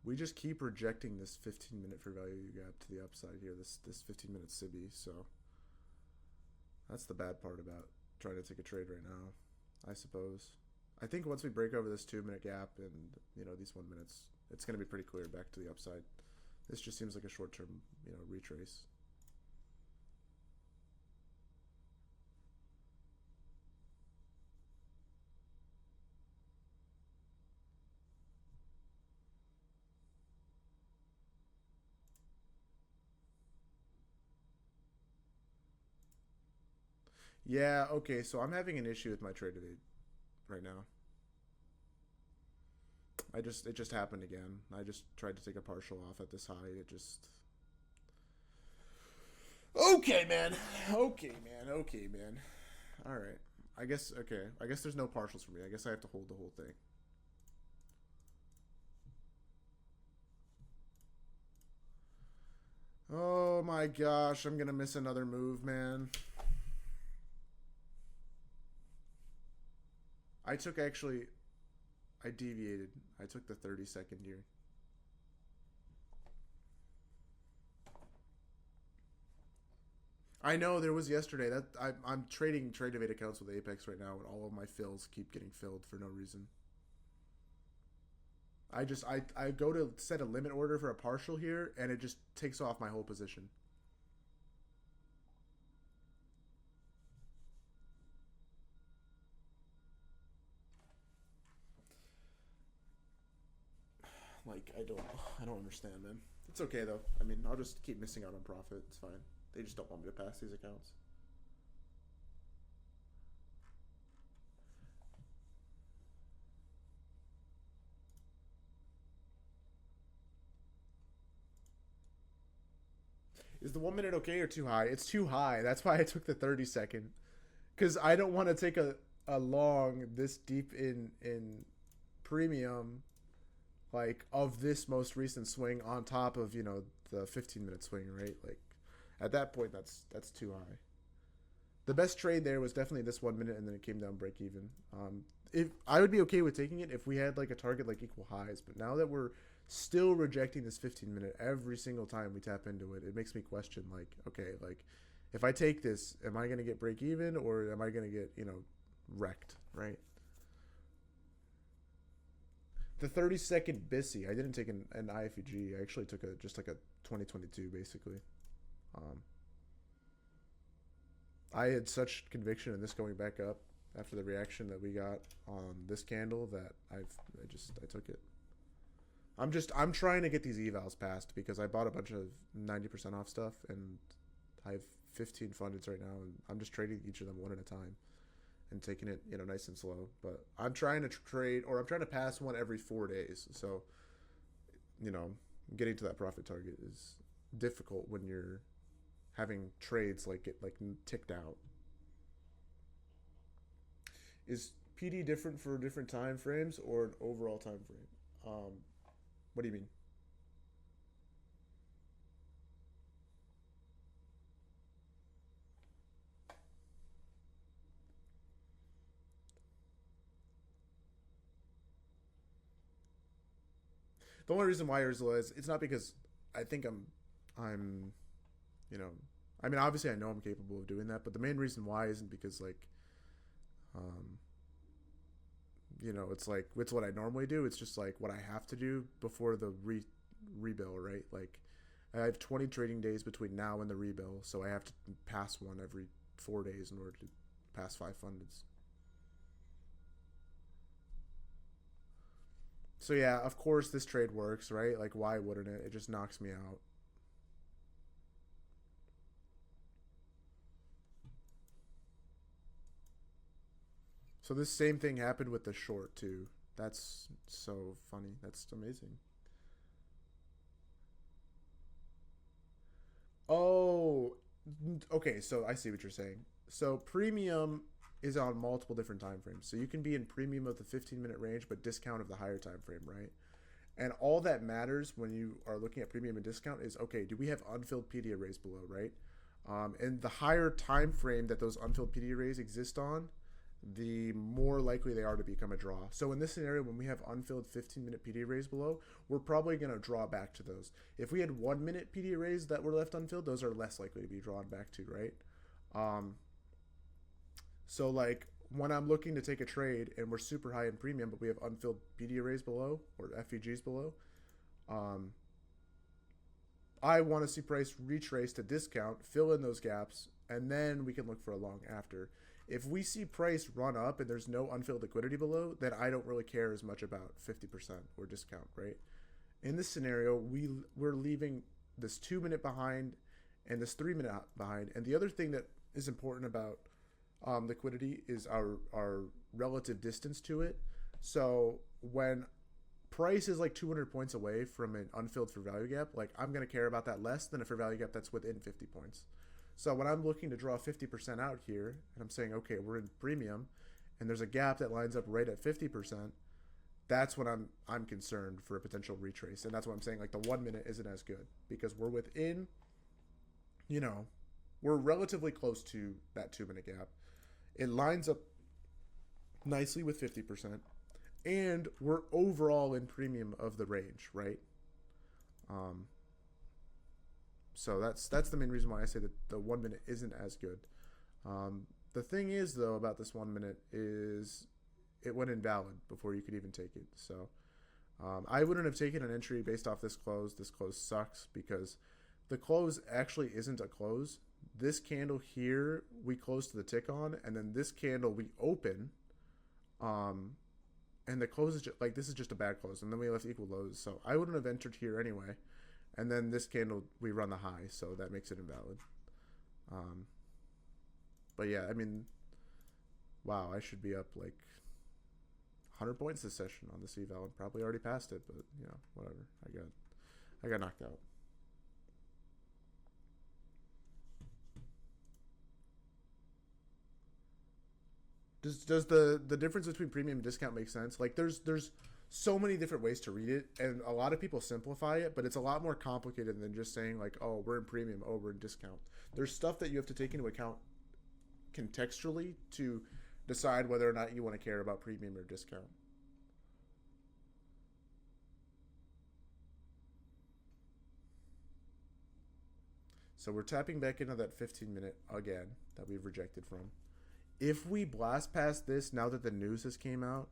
We just keep rejecting this 15-minute for value gap to the upside here, this 15-minute SIBI, so that's the bad part about trying to take a trade right now, I suppose. I think once we break over this 2-minute gap and, these 1 minutes, it's going to be pretty clear back to the upside. This just seems like a short-term, retrace. Yeah, okay, so I'm having an issue with my trade today right now. It just happened again. I just tried to take a partial off at this high. It just... Okay, man. Okay, man. All right. I guess there's no partials for me. I guess I have to hold the whole thing. Oh my gosh, I'm going to miss another move, man. I deviated. I took the 30-second here. I know there was yesterday. That I'm trading trade evade accounts with Apex right now, and all of my fills keep getting filled for no reason. I go to set a limit order for a partial here, and it just takes off my whole position. Like, I don't understand, man. It's okay though. I mean, I'll just keep missing out on profit. It's fine. They just don't want me to pass these accounts. Is the 1 minute okay or too high? It's too high. That's why I took the 30-second. Because I don't want to take a... a long this deep in premium, like of this most recent swing on top of the 15-minute swing, right? Like at that point, that's too high. The best trade there was definitely this 1 minute, and then it came down break even. If I would be okay with taking it if we had like a target like equal highs, but now that we're still rejecting this 15-minute every single time we tap into it, it makes me question like, okay, like if I take this, am I gonna get break even or am I gonna get wrecked, right? The 30-second Bissy, I didn't take an IFEG. I actually took just like a 2022 basically. I had such conviction in this going back up after the reaction that we got on this candle that I took it. I'm trying to get these evals passed because I bought a bunch of 90% off stuff and I have 15 fundeds right now, and I'm just trading each of them one at a time and taking it nice and slow. But I'm trying to trade, or I'm trying to pass one every 4 days. So getting to that profit target is difficult when you're having trades get ticked out. Is PD different for different time frames or an overall time frame? What do you mean? The only reason why Ursula is, it's not because I think I'm I mean, obviously I know I'm capable of doing that, but the main reason why isn't because it's like it's what I normally do. It's just like what I have to do before the rebill, right? Like I have 20 trading days between now and the rebill, so I have to pass one every 4 days in order to pass 5 fundeds. So yeah, of course this trade works, right? Like why wouldn't it? It just knocks me out. So this same thing happened with the short too. That's so funny. That's amazing. Oh, okay. So I see what you're saying. So premium is on multiple different time frames. So you can be in premium of the 15-minute range, but discount of the higher time frame, right? And all that matters when you are looking at premium and discount is, okay, do we have unfilled PD arrays below, right? And the higher time frame that those unfilled PD arrays exist on, the more likely they are to become a draw. So in this scenario, when we have unfilled 15-minute PD arrays below, we're probably going to draw back to those. If we had 1-minute PD arrays that were left unfilled, those are less likely to be drawn back to, right? So like when I'm looking to take a trade and we're super high in premium, but we have unfilled PD arrays below or FEGs below, I want to see price retrace to discount, fill in those gaps, and then we can look for a long after. If we see price run up and there's no unfilled liquidity below, then I don't really care as much about 50% or discount, right? In this scenario, we're leaving this 2-minute behind and this 3-minute behind. And the other thing that is important about liquidity is our relative distance to it. So when price is like 200 points away from an unfilled for value gap, like I'm going to care about that less than a fair value gap that's within 50 points. So when I'm looking to draw 50% out here, and I'm saying, okay, we're in premium, and there's a gap that lines up right at 50%, that's when I'm concerned for a potential retrace. And that's what I'm saying, like the 1 minute isn't as good because we're within, we're relatively close to that 2-minute gap. It lines up nicely with 50%, and we're overall in premium of the range, right? So that's the main reason why I say that the 1 minute isn't as good. The thing is, though, about this 1 minute is it went invalid before you could even take it. So I wouldn't have taken an entry based off this close. This close sucks because the close actually isn't a close. This candle here, we close to the tick on, and then this candle we open, and the close is just, like this is just a bad close, and then we left equal lows. So I wouldn't have entered here anyway. And then this candle, we run the high, so that makes it invalid. But yeah, I mean, wow, I should be up like 100 points this session on this eval. Probably already passed it, but whatever. I got knocked out. Does the difference between premium and discount make sense? Like there's so many different ways to read it, and a lot of people simplify it, but it's a lot more complicated than just saying like, oh, we're in premium, oh, we're in discount. There's stuff that you have to take into account contextually to decide whether or not you want to care about premium or discount. So we're tapping back into that 15-minute again that we've rejected from. If we blast past this now that the news has came out,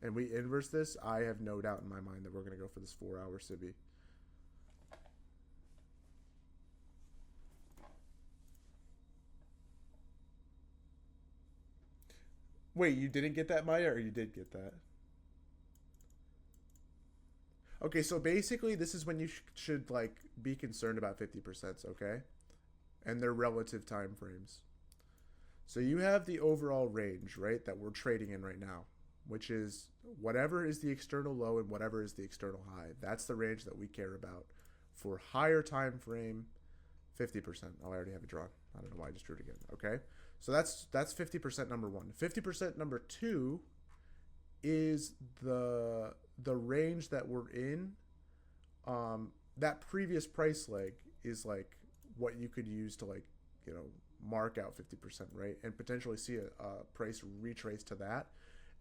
and we inverse this, I have no doubt in my mind that we're going to go for this 4-hour Sibi. Wait, you didn't get that, Maya, or you did get that? Okay, so basically this is when you should like be concerned about 50%, okay? And their relative time frames. So you have the overall range, right, that we're trading in right now, which is whatever is the external low and whatever is the external high. That's the range that we care about. For higher time frame, 50%. Oh, I already have it drawn. I don't know why I just drew it again. Okay, so that's 50% number one. 50% number two is the range that we're in. That previous price leg is like what you could use to like, you know, mark out 50%, right? And potentially see a price retrace to that.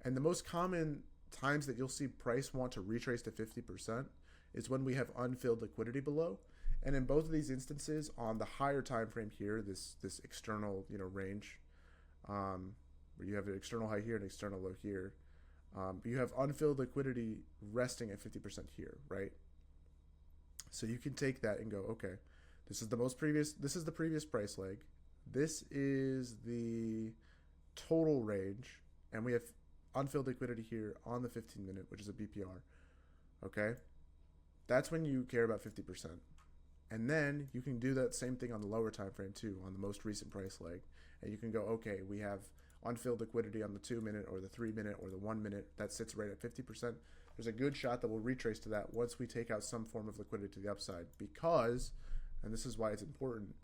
And the most common times that you'll see price want to retrace to 50% is when we have unfilled liquidity below. And in both of these instances, on the higher time frame here, this external, you know, range, where you have an external high here and external low here, you have unfilled liquidity resting at 50% here, right? So you can take that and go, okay, this is the previous price leg. This is the total range, and we have unfilled liquidity here on the 15-minute, which is a BPR. Okay? That's when you care about 50%. And then you can do that same thing on the lower time frame too, on the most recent price leg. And you can go, okay, we have unfilled liquidity on the 2-minute or the 3-minute or the 1-minute that sits right at 50%. There's a good shot that we'll retrace to that once we take out some form of liquidity to the upside, because, and this is why it's important,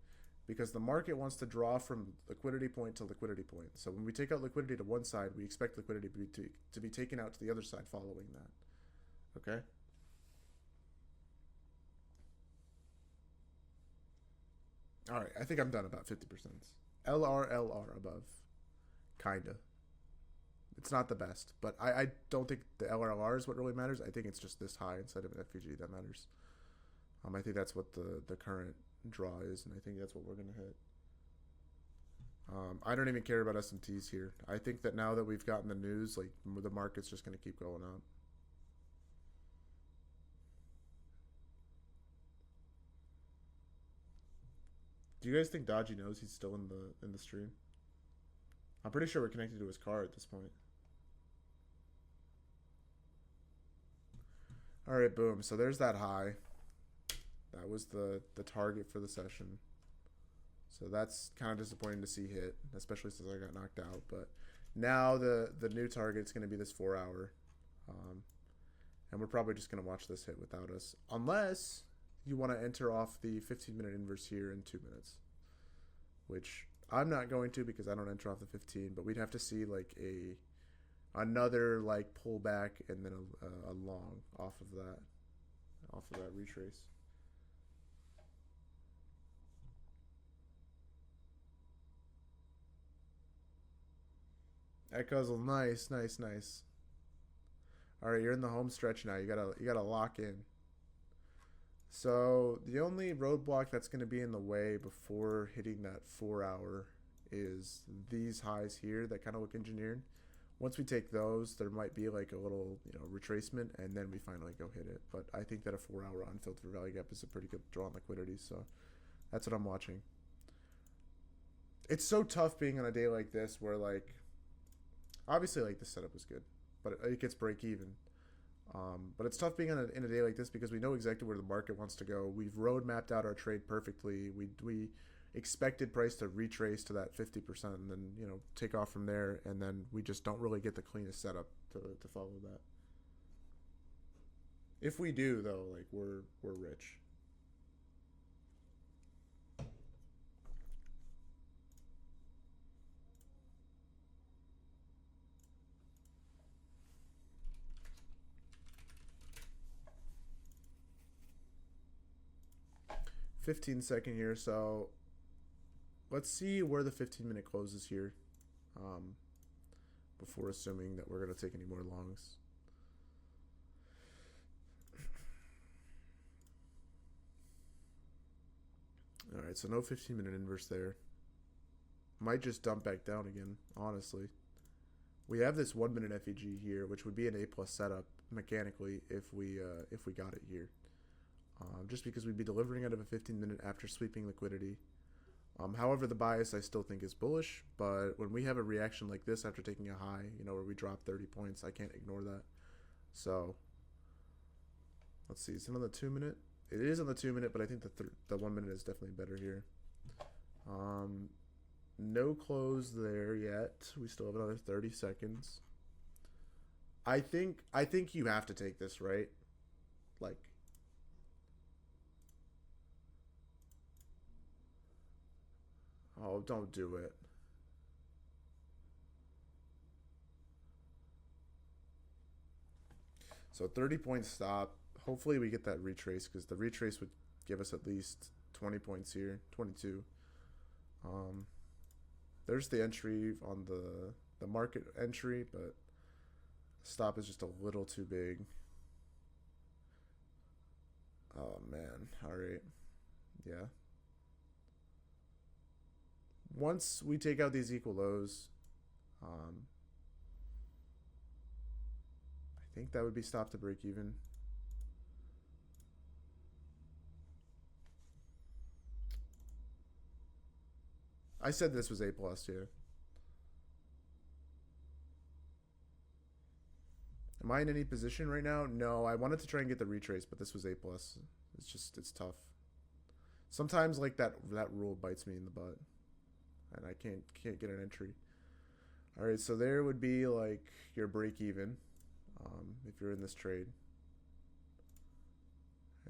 because the market wants to draw from liquidity point to liquidity point. So when we take out liquidity to one side, we expect liquidity to be taken out to the other side following that. Okay? All right, I think I'm done about 50%. LR above. Kinda. It's not the best, but I don't think the LRLR is what really matters. I think it's just this high instead of an FVG that matters. I think that's what the current draw is, and I think that's what we're going to hit. I don't even care about SMTs here. I think that now that we've gotten the news, like, the market's just going to keep going up. Do you guys think Dodgy knows he's still in the stream? I'm pretty sure we're connected to his car at this point. All right, boom. So there's that high. That was the target for the session. So that's kind of disappointing to see hit, especially since I got knocked out. But now the new target is going to be this 4-hour. And we're probably just going to watch this hit without us. Unless you want to enter off the 15-minute inverse here in 2 minutes. Which I'm not going to because I don't enter off the 15. But we'd have to see like another like pullback and then a long off of that retrace. Echoes, nice. All right, you're in the home stretch now. You gotta lock in. So the only roadblock that's going to be in the way before hitting that 4-hour is these highs here that kind of look engineered. Once we take those, there might be like a little, you know, retracement, and then we finally go hit it. But I think that a 4-hour unfilled for value gap is a pretty good draw on liquidity, so that's what I'm watching. It's so tough being on a day like this where, like, obviously, like, the setup is good, but it gets break even. But it's tough being in a day like this because we know exactly where the market wants to go. We've road mapped out our trade perfectly. We expected price to retrace to that 50% and then, you know, take off from there, and then we just don't really get the cleanest setup to follow that. If we do, though, like, we're rich. 15-second here, so let's see where the 15-minute closes here, before assuming that we're going to take any more longs. Alright, so no 15-minute inverse there. Might just dump back down again, honestly. We have this 1 minute FEG here, which would be an A+ setup mechanically if we got it here. Just because we'd be delivering out of a 15-minute after sweeping liquidity. However, the bias I still think is bullish, but when we have a reaction like this after taking a high, you know, where we drop 30 points, I can't ignore that. So, let's see. Is it on the 2 minute? It is on the 2 minute, but I think the 1 minute is definitely better here. No close there yet. We still have another 30 seconds. I think you have to take this, right? Like, oh, don't do it. So 30 point stop. Hopefully we get that retrace, because the retrace would give us at least 20 points here. 22. There's the entry on the market entry, but stop is just a little too big. Oh man. All right. Yeah. Once we take out these equal lows, I think that would be stop to break even. I said this was A+, yeah. Am I in any position right now? No, I wanted to try and get the retrace, but this was A+. It's tough. Sometimes like that rule bites me in the butt, and I can't get an entry. All right, so there would be like your break even, if you're in this trade,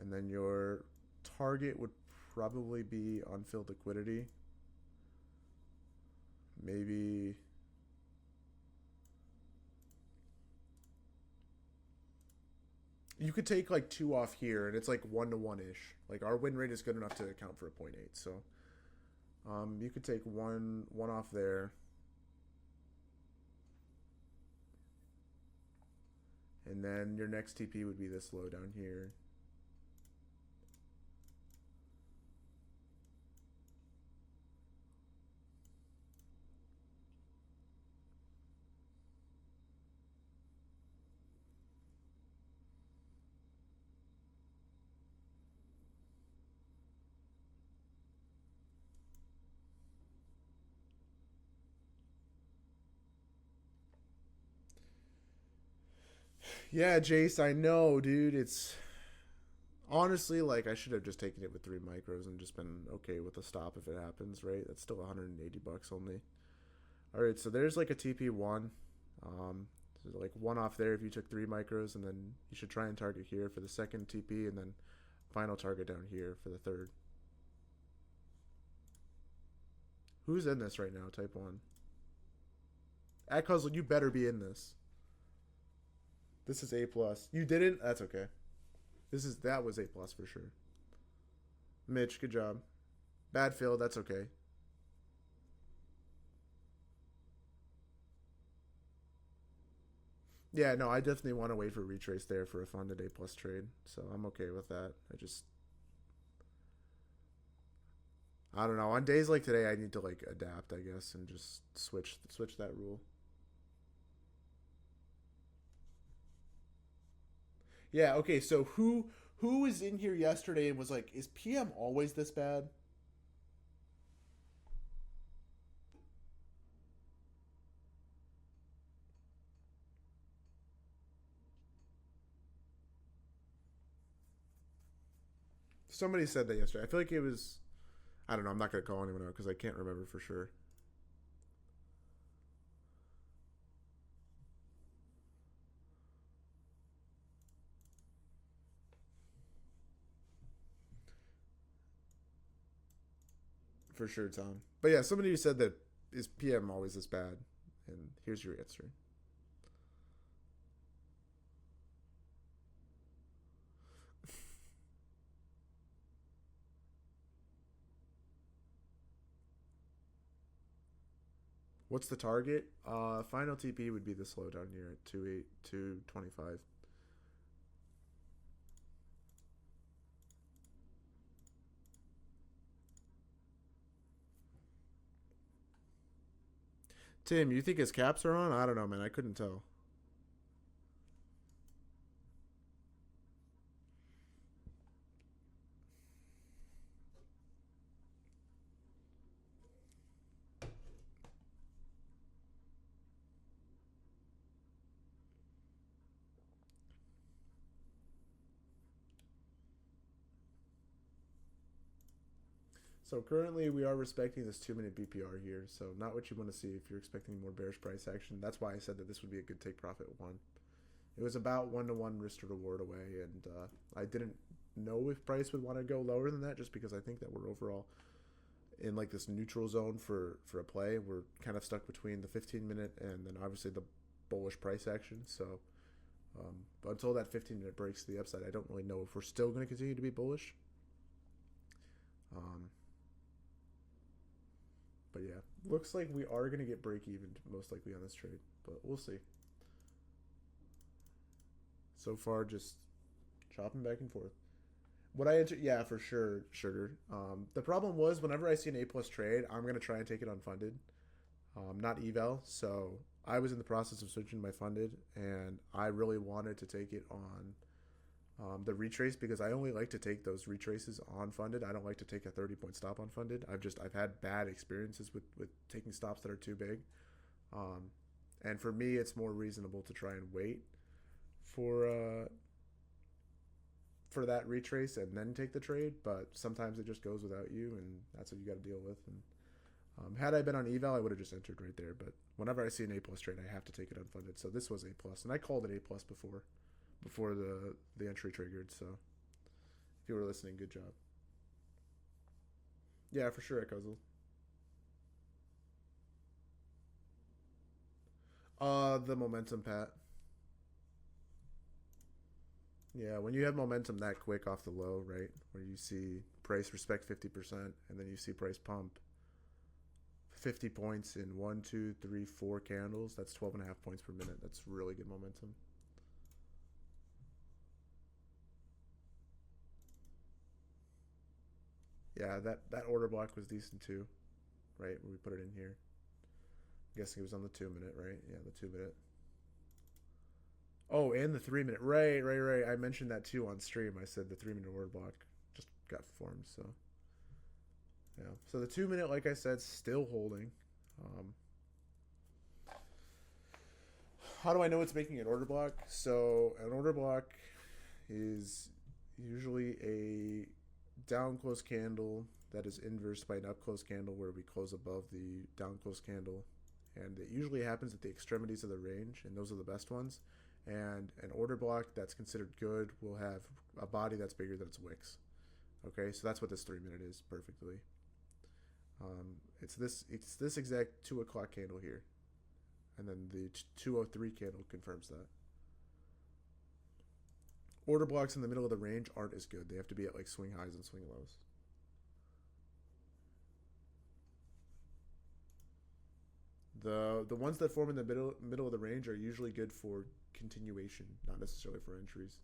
and then your target would probably be unfilled liquidity. Maybe you could take like 2 off here, and it's like 1 to 1 ish. Like our win rate is good enough to account for a 0.8. So you could take one off there, and then your next TP would be this low down here. Yeah, Jace, I know, dude. It's honestly like I should have just taken it with 3 micros and just been okay with a stop if it happens, right? That's still 180 bucks only. All right, so there's like a TP1. So like 1 off there if you took 3 micros, and then you should try and target here for the second TP, and then final target down here for the third. Who's in this right now? Type 1. At Cuzzle, you better be in this. This is A+. You didn't? That's okay. That was A+ for sure. Mitch, good job. Bad Phil, that's okay. Yeah, no, I definitely want to wait for retrace there for a funded A+ trade, so I'm okay with that. I don't know. On days like today, I need to like adapt, I guess, and just switch that rule. Yeah, okay, so who was in here yesterday and was like, is PM always this bad? Somebody said that yesterday. I feel like it was, I don't know, I'm not going to call anyone out because I can't remember for sure. For sure, Tom. But yeah, somebody who said that, is PM always this bad? And here's your answer. What's the target? Final TP would be the slowdown here at 2.8 2.25. Tim, you think his caps are on? I don't know, man. I couldn't tell. So currently we are respecting this 2 minute BPR here. So not what you want to see if you're expecting more bearish price action. That's why I said that this would be a good take profit one. It was about 1-to-1 risk to reward away, and I didn't know if price would want to go lower than that, just because I think that we're overall in like this neutral zone for a play. We're kind of stuck between the 15 minute and then obviously the bullish price action. So but until that 15 minute breaks to the upside, I don't really know if we're still going to continue to be bullish. But yeah, looks like we are going to get break even most likely on this trade, but we'll see. So far, just chopping back and forth. What I enter, yeah, for sure, sugar. The problem was whenever I see an A+ trade, I'm gonna try and take it unfunded, not eval. So I was in the process of switching my funded, and I really wanted to take it on the retrace because I only like to take those retraces on funded. I don't like to take a 30-point stop on funded. I've had bad experiences with taking stops that are too big, and for me, it's more reasonable to try and wait for that retrace and then take the trade, but sometimes it just goes without you, and that's what you got to deal with. And had I been on eval, I would have just entered right there. But whenever I see an A+ trade, I have to take it unfunded. So this was A+, and I called it A+ before the entry triggered. So if you were listening, good job. Yeah, for sure, Ekuzzle. The momentum, Pat. Yeah, when you have momentum that quick off the low, right, where you see price respect 50%, and then you see price pump 50 points in 1, 2, 3, 4 candles, that's 12.5 points per minute. That's really good momentum. Yeah, that order block was decent too, right? When we put it in here. I'm guessing it was on the 2 minute, right? Yeah, the 2 minute. Oh, and the 3 minute. Right. I mentioned that too on stream. I said the 3 minute order block just got formed. So, yeah. So the 2 minute, like I said, still holding. How do I know it's making an order block? So an order block is usually a down close candle that is inversed by an up close candle where we close above the down close candle. And it usually happens at the extremities of the range, and those are the best ones. And an order block that's considered good will have a body that's bigger than its wicks. Okay, so that's what this 3 minute is perfectly. It's this exact 2 o'clock candle here, and then the 203 candle confirms that. Order blocks in the middle of the range aren't as good. They have to be at like swing highs and swing lows. The ones that form in the middle of the range are usually good for continuation, not necessarily for entries.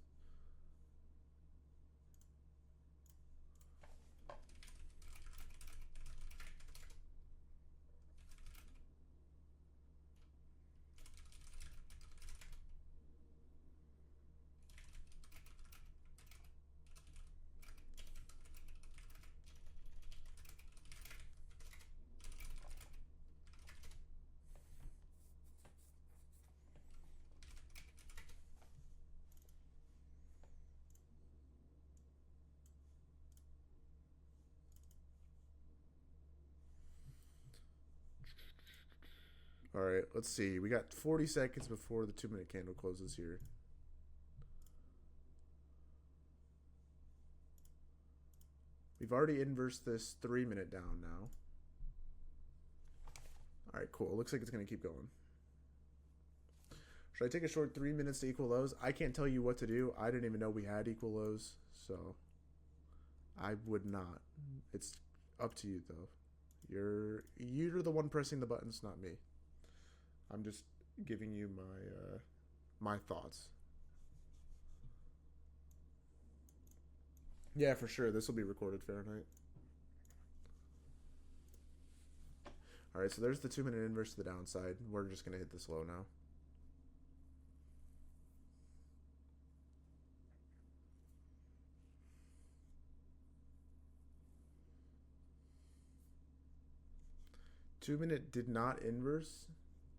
All right, let's see. We got 40 seconds before the 2 minute candle closes here. We've already inversed this 3 minute down now. All right, cool. Looks like it's going to keep going. Should I take a short 3 minutes to equal lows? I can't tell you what to do. I didn't even know we had equal lows, so I would not. It's up to you, though. You're the one pressing the buttons, not me. I'm just giving you my thoughts. Yeah, for sure. This will be recorded, Fahrenheit. All right, so there's the 2-minute inverse to the downside. We're just going to hit this low now. Two-minute did not inverse.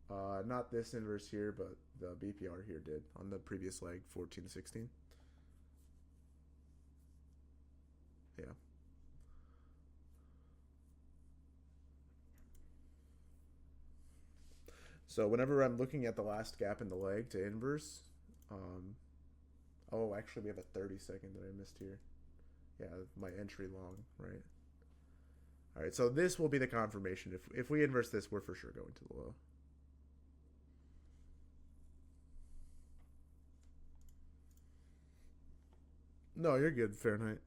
Not this inverse here, but the BPR here did on the previous leg, 14-16. Yeah. So whenever I'm looking at the last gap in the leg to inverse, oh, actually we have a 30-second that I missed here. Yeah, my entry long, right? All right, so this will be the confirmation. If we inverse this, we're for sure going to the low. No, you're good, Fahrenheit.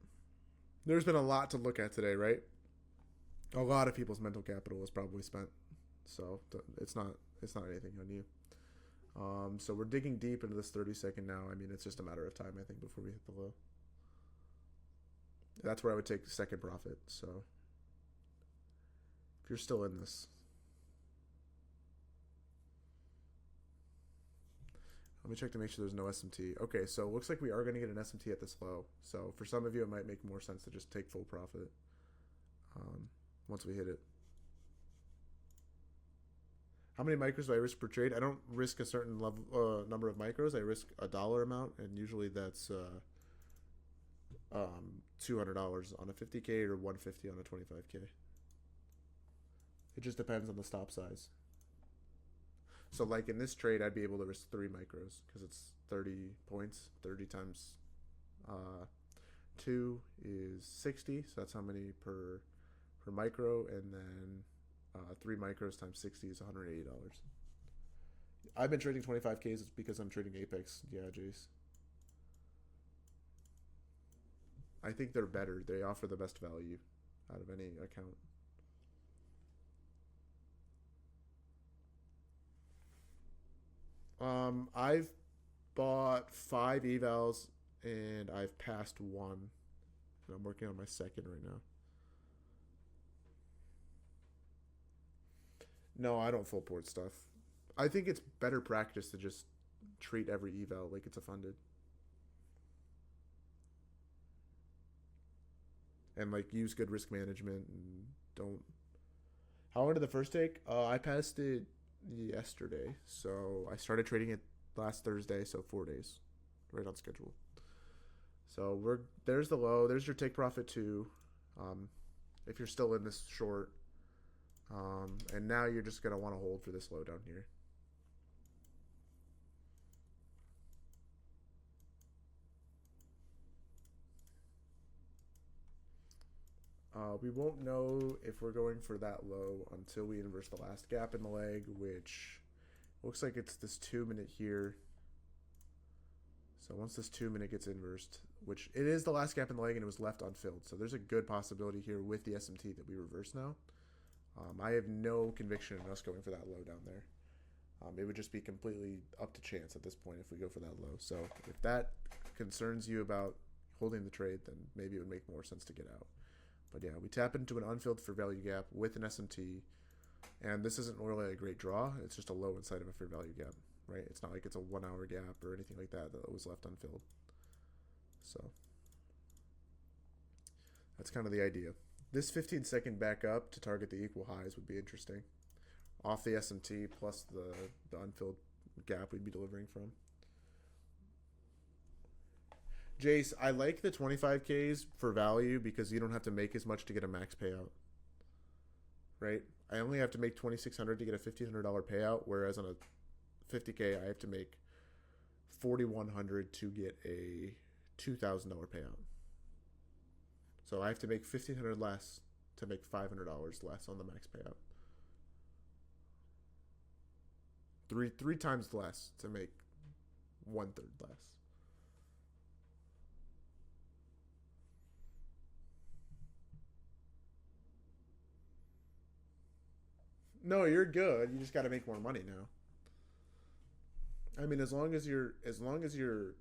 There's been a lot to look at today, right? A lot of people's mental capital was probably spent, so it's not anything on you. So we're digging deep into this 30-second now. I mean, it's just a matter of time, I think, before we hit the low. That's where I would take the second profit. So if you're still in this, let me check to make sure there's no SMT. Okay, so it looks like we are going to get an SMT at this low. So for some of you, it might make more sense to just take full profit once we hit it. How many micros do I risk per trade? I don't risk a certain level, number of micros. I risk a dollar amount, and usually that's $200 on a 50K or 150 on a 25K. It just depends on the stop size. So like in this trade, I'd be able to risk 3 micros because it's 30 points. 30 times 2 is 60, so that's how many per micro, and then 3 micros times 60 is $180. I've been trading 25Ks because I'm trading Apex. Yeah, Jace. I think they're better. They offer the best value out of any account. I've bought 5 evals and I've passed 1. And I'm working on my second right now. No, I don't full port stuff. I think it's better practice to just treat every eval like it's a funded. And like use good risk management and don't. How long did the first take? I passed it yesterday, so I started trading it last Thursday, so 4 days, right on schedule. So there's the low. There's your take profit too, if you're still in this short. And now you're just gonna want to hold for this low down here. We won't know if we're going for that low until we inverse the last gap in the leg, which looks like it's this 2-minute here. So once this 2-minute gets inversed, which it is the last gap in the leg and it was left unfilled. So there's a good possibility here with the SMT that we reverse now. I have no conviction in us going for that low down there. It would just be completely up to chance at this point if we go for that low. So if that concerns you about holding the trade, then maybe it would make more sense to get out. But yeah, we tap into an unfilled fair value gap with an SMT, and this isn't really a great draw. It's just a low inside of a fair value gap, right? It's not like it's a 1-hour gap or anything like that was left unfilled. So that's kind of the idea. This 15-second back up to target the equal highs would be interesting. Off the SMT plus the unfilled gap we'd be delivering from. Jace, I like the 25Ks for value because you don't have to make as much to get a max payout. Right? I only have to make $2,600 to get a $1,500 payout, whereas on a 50K I have to make $4,100 to get a $2,000 payout. So I have to make $1,500 less to make $500 less on the max payout. Three times less to make 1/3 less. No, you're good. You just got to make more money now. I mean, as long as you're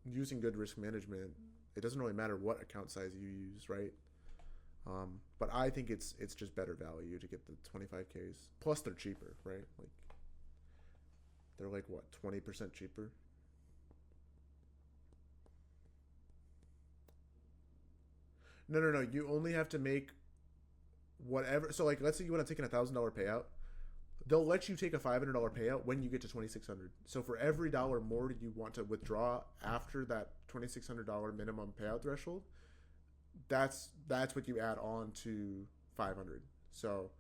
using good risk management, it doesn't really matter what account size you use, right? But I think it's just better value to get the 25Ks. Plus, they're cheaper, right? Like they're like what 20% cheaper. No, no, no. You only have to make whatever. So, like, let's say you want to take an $1,000 payout. They'll let you take a $500 payout when you get to 2,600. So for every dollar more you want to withdraw after that $2,600 minimum payout threshold, that's what you add on to 500. So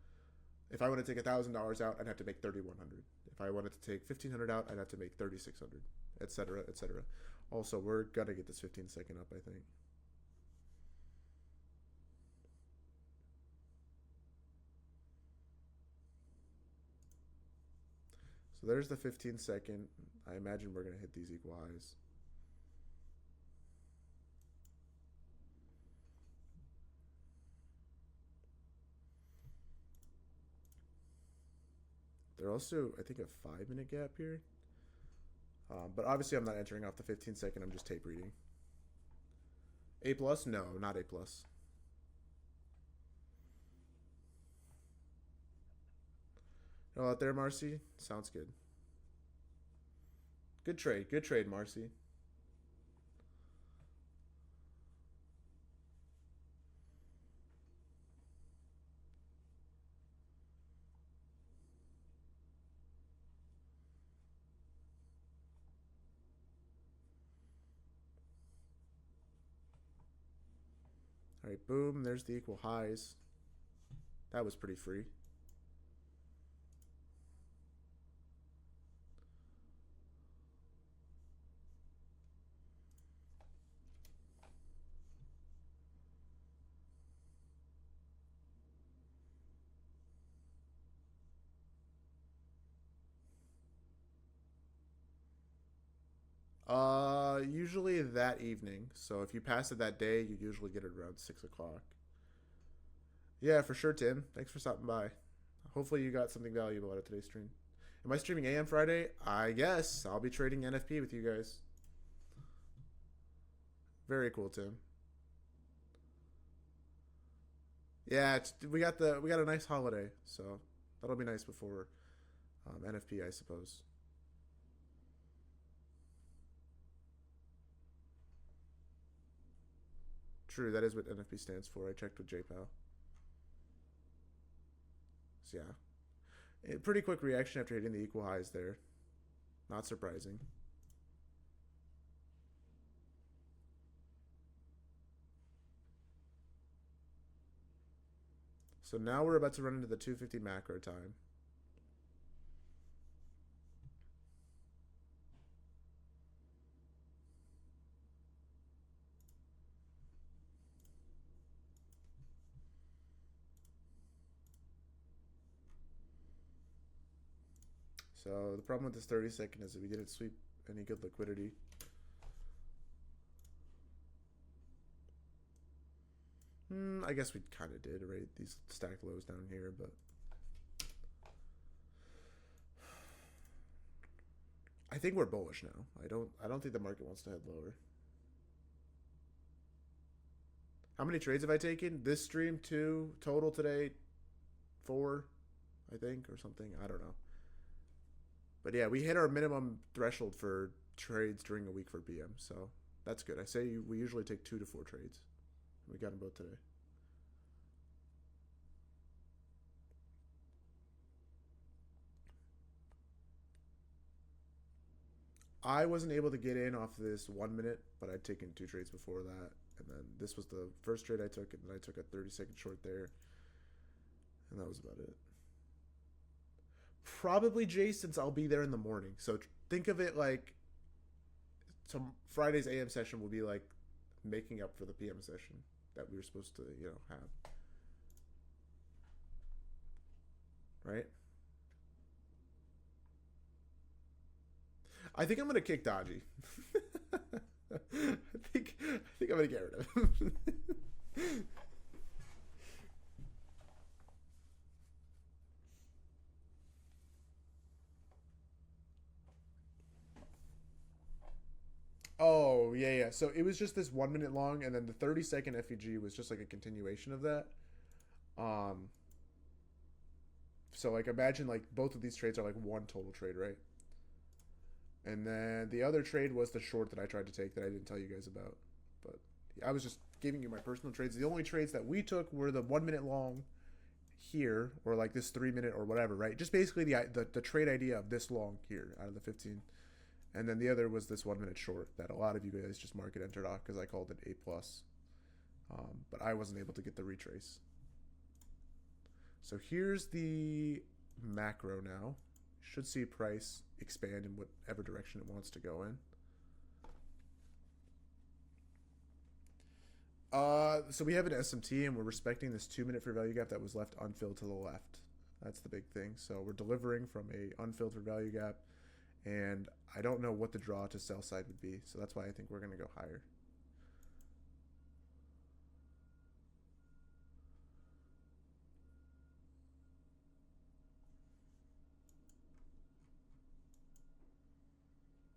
if I want to take $1,000 out, I'd have to make 3,100. If I wanted to take 1,500 out, I'd have to make 3,600, etc., etc. Also, we're gonna get this 15-second up, I think. So there's the 15-second. I imagine we're gonna hit these equal highs. They're also, I think, a 5-minute gap here. But obviously, I'm not entering off the 15-second. I'm just tape reading. A plus? No, not A plus. You out there, Marcy? Sounds good. Good trade, Marcy. All right, boom. There's the equal highs. That was pretty free. Usually that evening. So if you pass it that day, you usually get it around 6 o'clock. Yeah, for sure, Tim. Thanks for stopping by. Hopefully you got something valuable out of today's stream. Am I streaming AM Friday? I guess. I'll be trading NFP with you guys. Very cool, Tim. Yeah, we got a nice holiday, so that'll be nice before NFP, I suppose. True, that is what NFP stands for. I checked with JPal. So yeah, pretty quick reaction after hitting the equal highs there. Not surprising. So now we're about to run into the 250 macro time. So the problem with this 30-second is that we didn't sweep any good liquidity. I guess we kind of did, right? These stack lows down here, but I think we're bullish now. I don't think the market wants to head lower. How many trades have I taken? This stream 2, total today 4, I think, or something. I don't know. But yeah, we hit our minimum threshold for trades during a week for PM, so that's good. I say we usually take 2 to 4 trades. We got them both today. I wasn't able to get in off this 1 minute, but I'd taken 2 trades before that. And then this was the first trade I took, and then I took a 30-second short there. And that was about it. Probably Jay, since I'll be there in the morning. So think of it like Friday's AM session will be like making up for the PM session that we were supposed to, have. Right? I think I'm gonna kick Dodgy. I think I'm gonna get rid of him. yeah. So it was just this 1 minute long, and then the 30-second FEG was just like a continuation of that. Um, so like imagine like both of these trades are like one total trade, right? And then the other trade was the short that I tried to take that I didn't tell you guys about. But I was just giving you my personal trades. The only trades that we took were the 1 minute long here, or like this 3 minute or whatever, right? Just basically the trade idea of this long here out of the 15. And then the other was this 1 minute short that a lot of you guys just market entered off because I called it A plus. But I wasn't able to get the retrace. So here's the macro now. Should see price expand in whatever direction it wants to go in. So we have an SMT and we're respecting this 2 minute fair value gap that was left unfilled to the left. That's the big thing. So we're delivering from a unfilled fair value gap, and I don't know what the draw to sell side would be. So that's why I think we're going to go higher.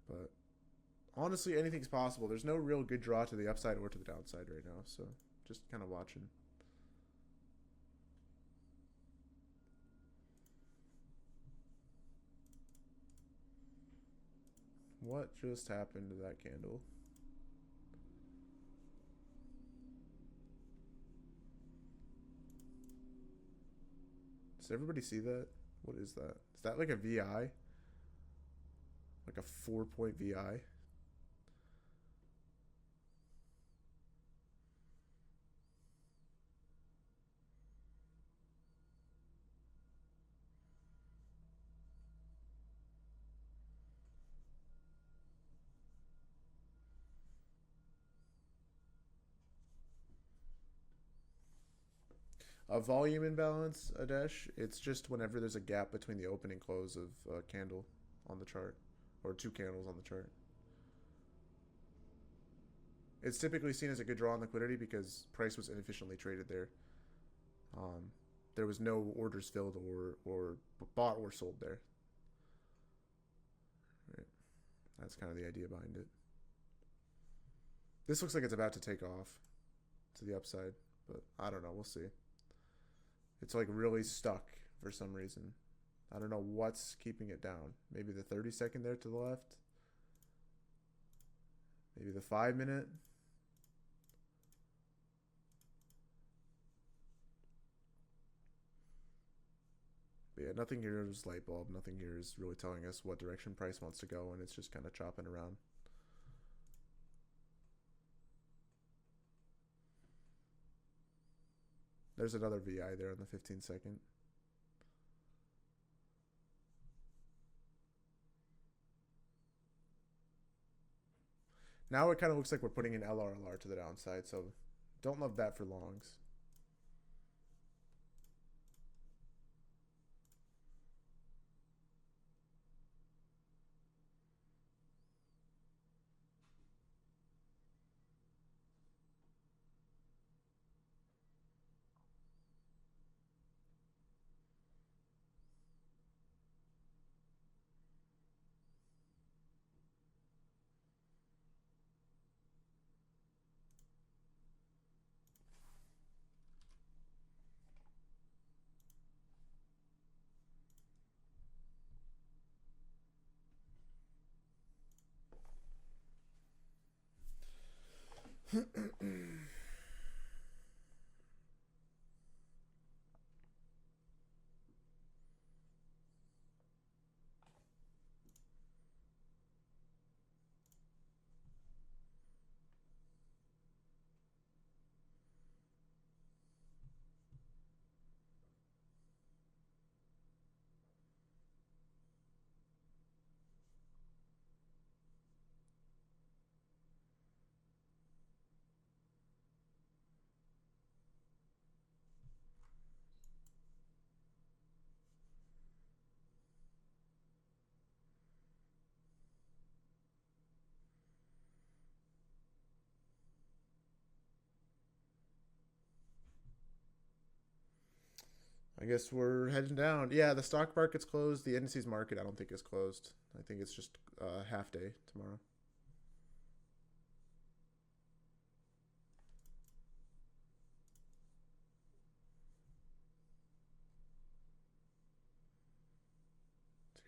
But honestly, anything's possible. There's no real good draw to the upside or to the downside right now. So just kind of watching. What just happened to that candle? Does everybody see that? What is that? Is that like a VI? Like a 4-point VI? A volume imbalance, Adesh, it's just whenever there's a gap between the open and close of a candle on the chart, or two candles on the chart. It's typically seen as a good draw on liquidity because price was inefficiently traded there. There was no orders filled or bought or sold there. Right. That's kind of the idea behind it. This looks like it's about to take off to the upside, but I don't know. We'll see. It's like really stuck for some reason. I don't know what's keeping it down. Maybe the 30-second there to the left. Maybe the 5-minute. But yeah, nothing here is light bulb. Nothing here is really telling us what direction price wants to go, and it's just kind of chopping around. There's another VI there on the 15-second. Now it kind of looks like we're putting an LRLR to the downside, so don't love that for longs. I guess we're heading down. Yeah, the stock market's closed. The indices market, I don't think is closed. I think it's just half day tomorrow.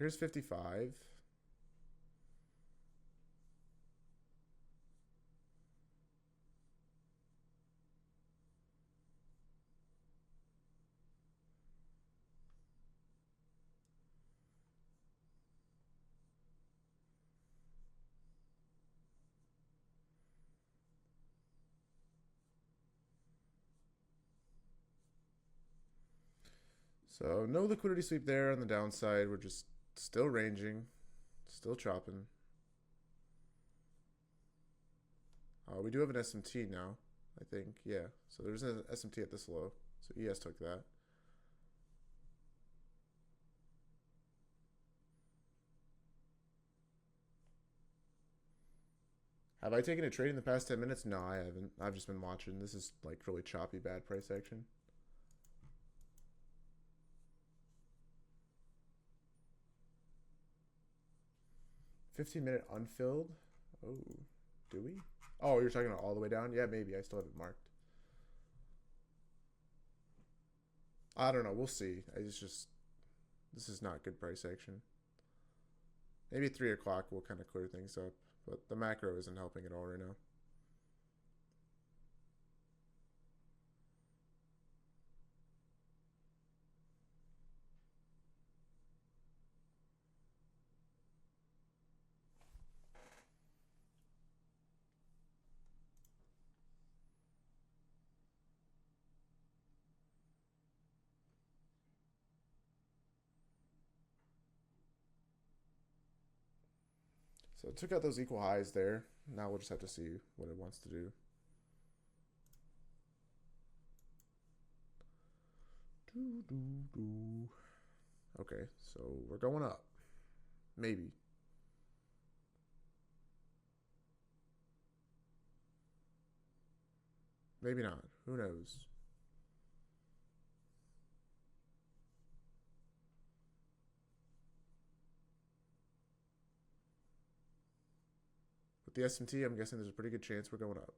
Here's 55. So no liquidity sweep there on the downside. We're just still ranging, still chopping. We do have an SMT now, I think. Yeah. So there's an SMT at this low. So ES took that. Have I taken a trade in the past 10 minutes? No, I haven't. I've just been watching. This is like really choppy, bad price action. $15-minute unfilled. Oh, do we? Oh, you're talking about all the way down? Yeah, maybe. I still have it marked. I don't know. We'll see. This is not good price action. Maybe at 3 o'clock we'll kind of clear things up. But the macro isn't helping at all right now. So it took out those equal highs there. Now we'll just have to see what it wants to do. Okay, so we're going up. Maybe. Maybe not. Who knows? With the SMT, I'm guessing there's a pretty good chance we're going up.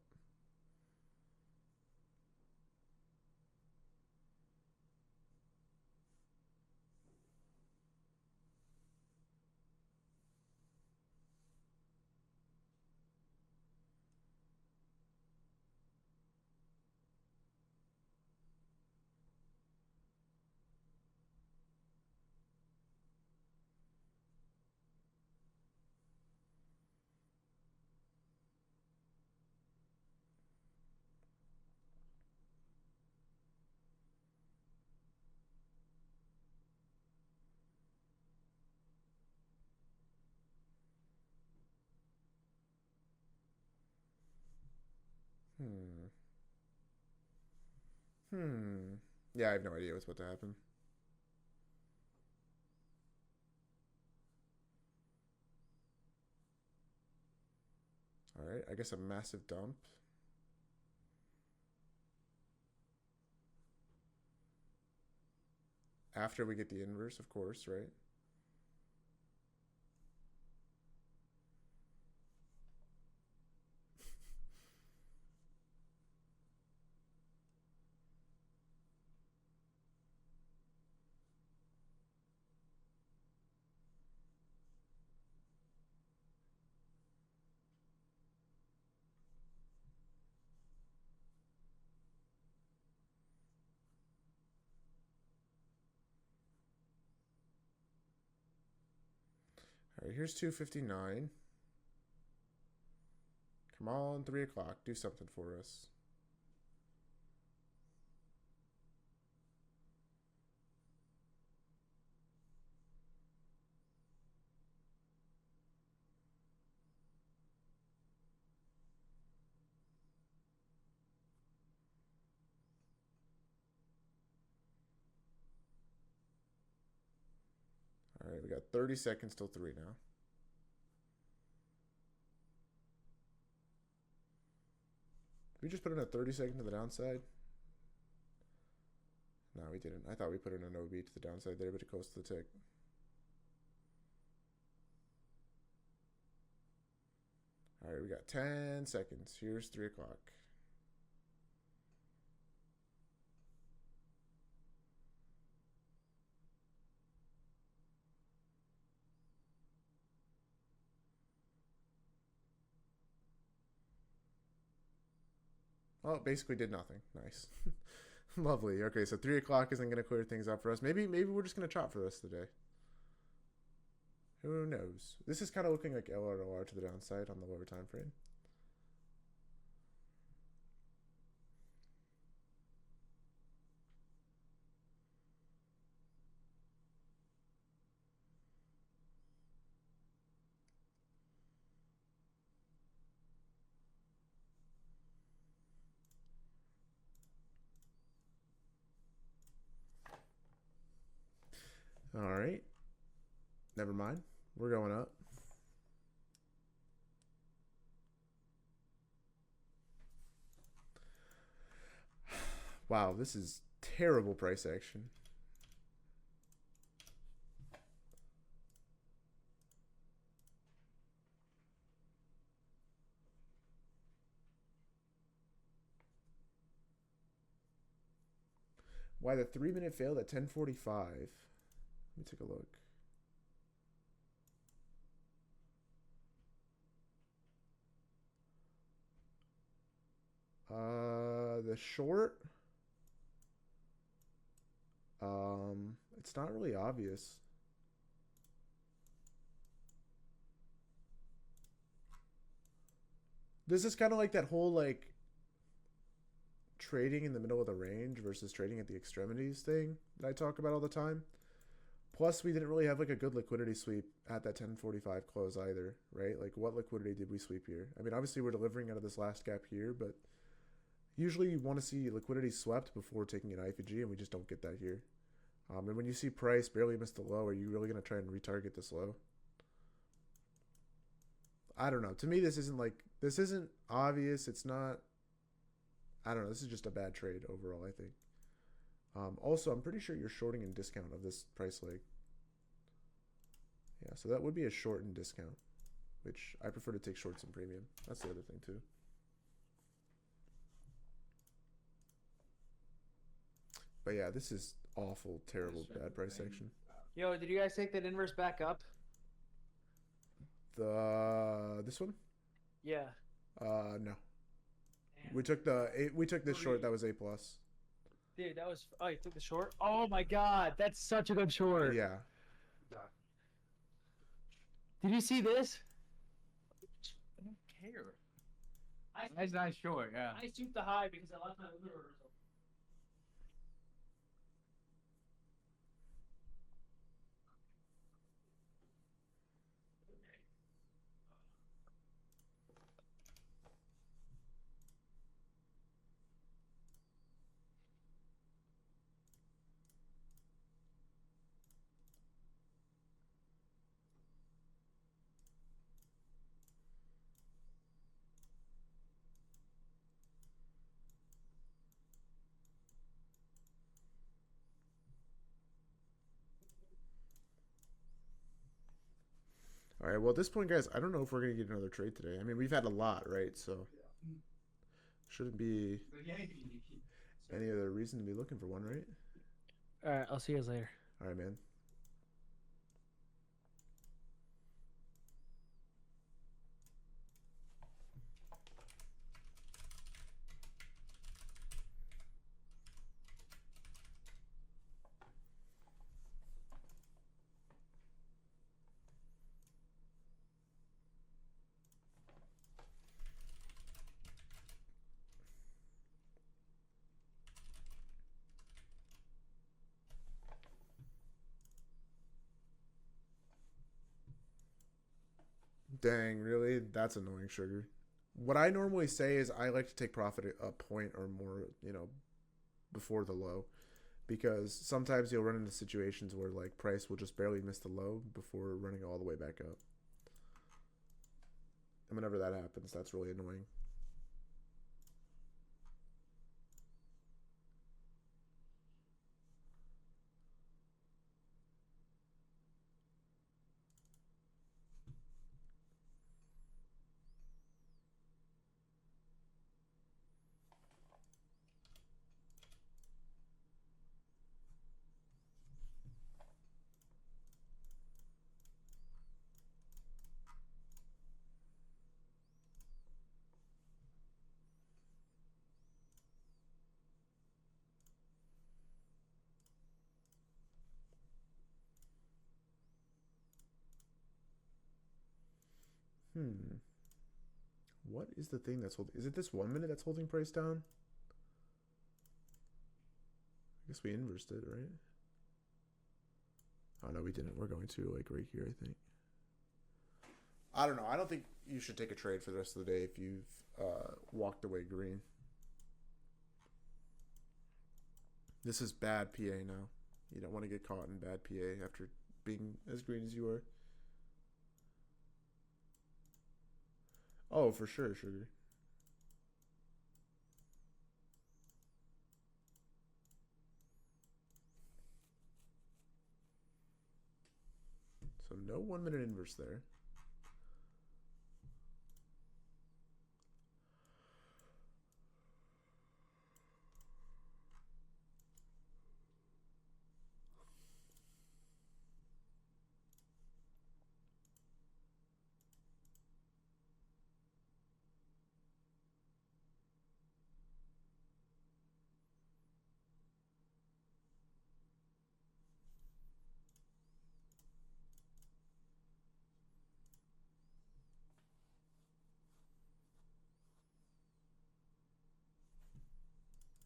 Hmm. Yeah, I have no idea what's about to happen. Alright, I guess a massive dump. After we get the inverse, of course, right? Alright, here's 259. Come on, 3 o'clock. Do something for us. Alright, we got 30 seconds till 3 now. Did we just put in a 30-second to the downside? No, we didn't. I thought we put in an OB to the downside there, but it goes to the tick. Alright, we got 10 seconds. Here's 3 o'clock. Well, it basically did nothing. Nice. Lovely. Okay, so 3 o'clock isn't going to clear things up for us. Maybe we're just going to chop for the rest of the day. Who knows? This is kind of looking like LRLR to the downside on the lower time frame. All right. Never mind. We're going up. Wow, this is terrible price action. Why the 3-minute failed at 10:45? Let me take a look. The short. It's not really obvious. This is kind of like that whole like trading in the middle of the range versus trading at the extremities thing that I talk about all the time. Plus, we didn't really have like a good liquidity sweep at that 10:45 close either, right? Like, what liquidity did we sweep here? I mean, obviously we're delivering out of this last gap here, but usually you want to see liquidity swept before taking an IFG, and we just don't get that here. And when you see price barely miss the low, are you really going to try and retarget this low? I don't know. To me, this isn't obvious. It's not. I don't know. This is just a bad trade overall, I think. Also, I'm pretty sure you're shorting in discount of this price leg. Yeah, so that would be a short in discount, which I prefer to take shorts in premium. That's the other thing, too. But yeah, this is awful, terrible, bad price action. Yo, did you guys take that inverse back up? This one? Yeah. No. We took this short that was A+. Dude, that was. Oh, you took the short? Oh my god, that's such a good short. Yeah. Did you see this? I don't care. That's not short, yeah. I stooped the high because I left my limit orders open. All right. Well, at this point, guys, I don't know if we're gonna get another trade today. I mean, we've had a lot, right? So shouldn't be any other reason to be looking for one, right? All right, I'll see you guys later. All right, man. Dang, really? That's annoying, Sugar. What I normally say is I like to take profit a point or more, before the low. Because sometimes you'll run into situations where like price will just barely miss the low before running all the way back up. And whenever that happens, that's really annoying. Hmm. What is the thing that's holding? Is it this 1 minute that's holding price down? I guess we inversed it, right? Oh no, we didn't. We're going to like right here, I think. I don't know. I don't think you should take a trade for the rest of the day if you've walked away green. This is bad PA now. You don't want to get caught in bad PA after being as green as you are. Oh, for sure, sugar. So no 1 minute inverse there.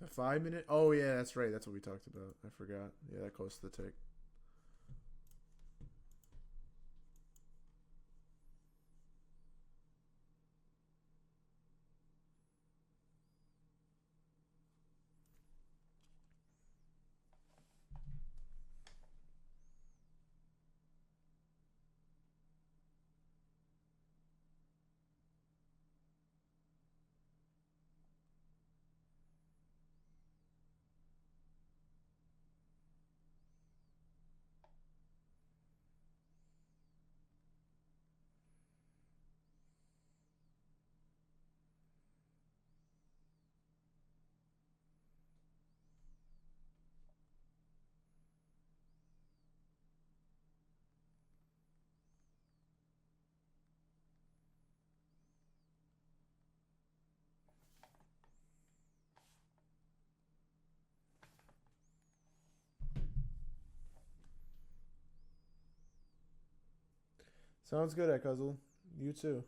A 5 minute? Oh yeah, that's right. That's what we talked about. I forgot. Yeah, that close to the tick. Sounds good, Ekuzzle. You too.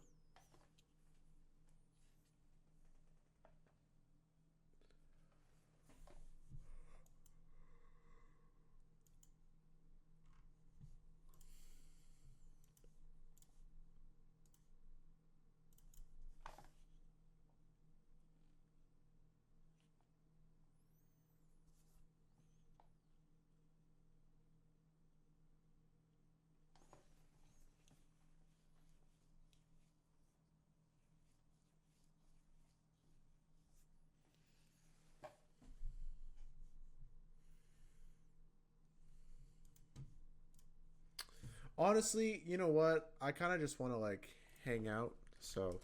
Honestly, you know what? I kind of just want to like hang out, so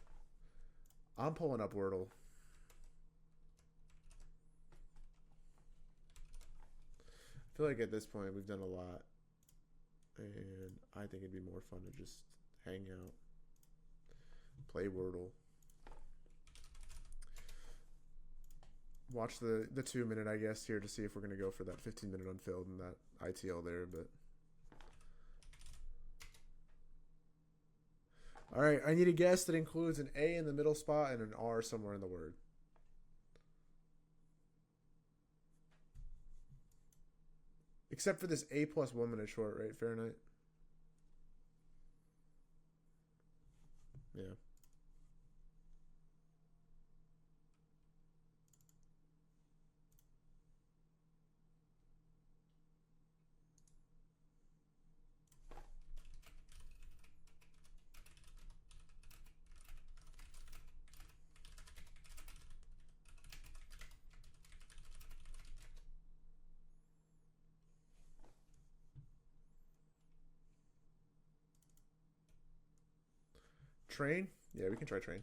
I'm pulling up Wordle. I feel like at this point we've done a lot, and I think it'd be more fun to just hang out, play Wordle, watch the 2 minute, I guess, here to see if we're gonna go for that 15 minute unfilled and that ITL there, but. All right, I need a guess that includes an A in the middle spot and an R somewhere in the word. Except for this A plus 1 minute short, right, Fahrenheit? Yeah. Train? Yeah, we can try train.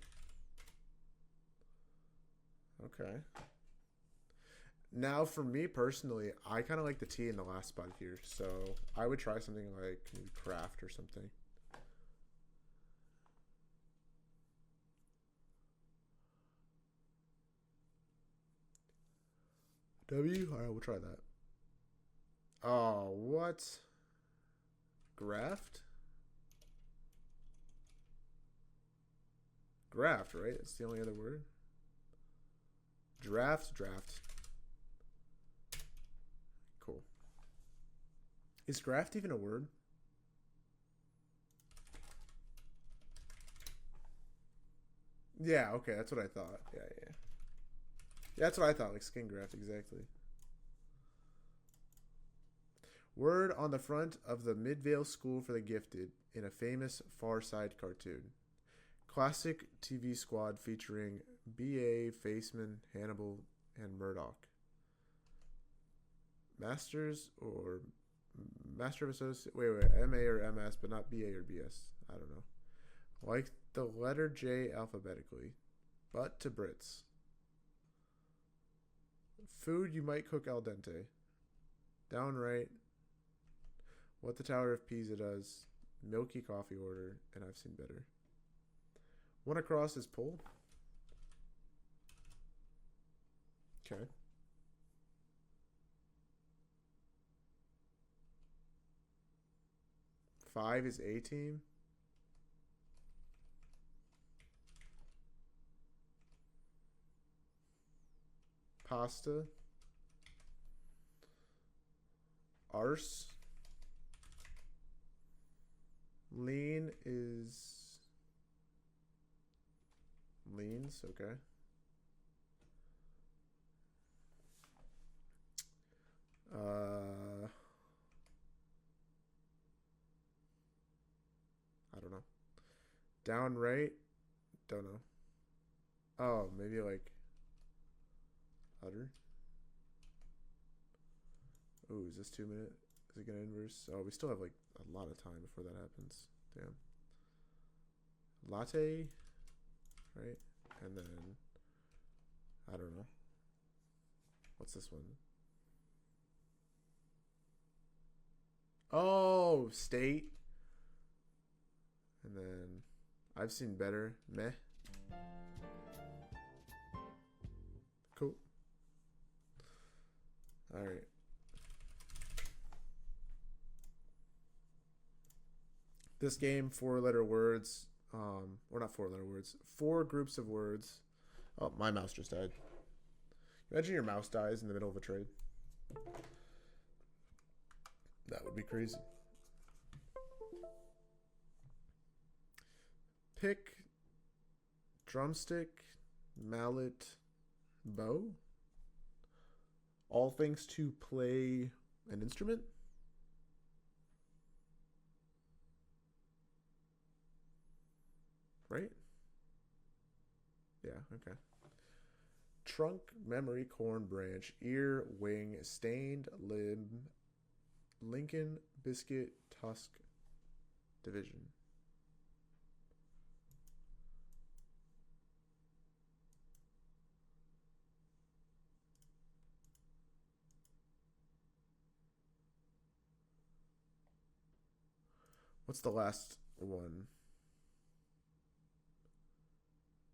Okay. Now, for me personally, I kind of like the T in the last spot here, so I would try something like maybe craft or something. W? All right, we'll try that. Oh, what? Graft? Graft, right? That's the only other word. Draft. Cool. Is graft even a word? Yeah, okay, that's what I thought. Yeah. Yeah, that's what I thought, like skin graft, exactly. Word on the front of the Midvale School for the Gifted in a famous Far Side cartoon. Classic TV squad featuring B.A., Faceman, Hannibal, and Murdoch. Masters or Master of Associate. Wait. MA or MS, but not BA or BS. I don't know. Like the letter J alphabetically, but to Brits. Food you might cook al dente. Downright. What the Tower of Pisa does. Milky coffee order, and I've seen better. One across is pull. Okay. Five is A team. Pasta. Arse. Lean is leans, okay. I don't know. Downright, don't know. Oh, maybe like utter. Oh, is this 2 minute? Is it gonna inverse? Oh, we still have like a lot of time before that happens. Damn. Latte, right? And then I don't know. What's this one? Oh, state. And then I've seen better. Meh. Cool. All right. This game, 4-letter words. Or not 4-letter words. 4 groups of words. Oh, my mouse just died. Imagine your mouse dies in the middle of a trade. That would be crazy. Pick, drumstick, mallet, bow. All things to play an instrument. Right? Yeah, okay. Trunk, memory, corn, branch, ear, wing, stained, limb, Lincoln, biscuit, tusk, division. What's the last one?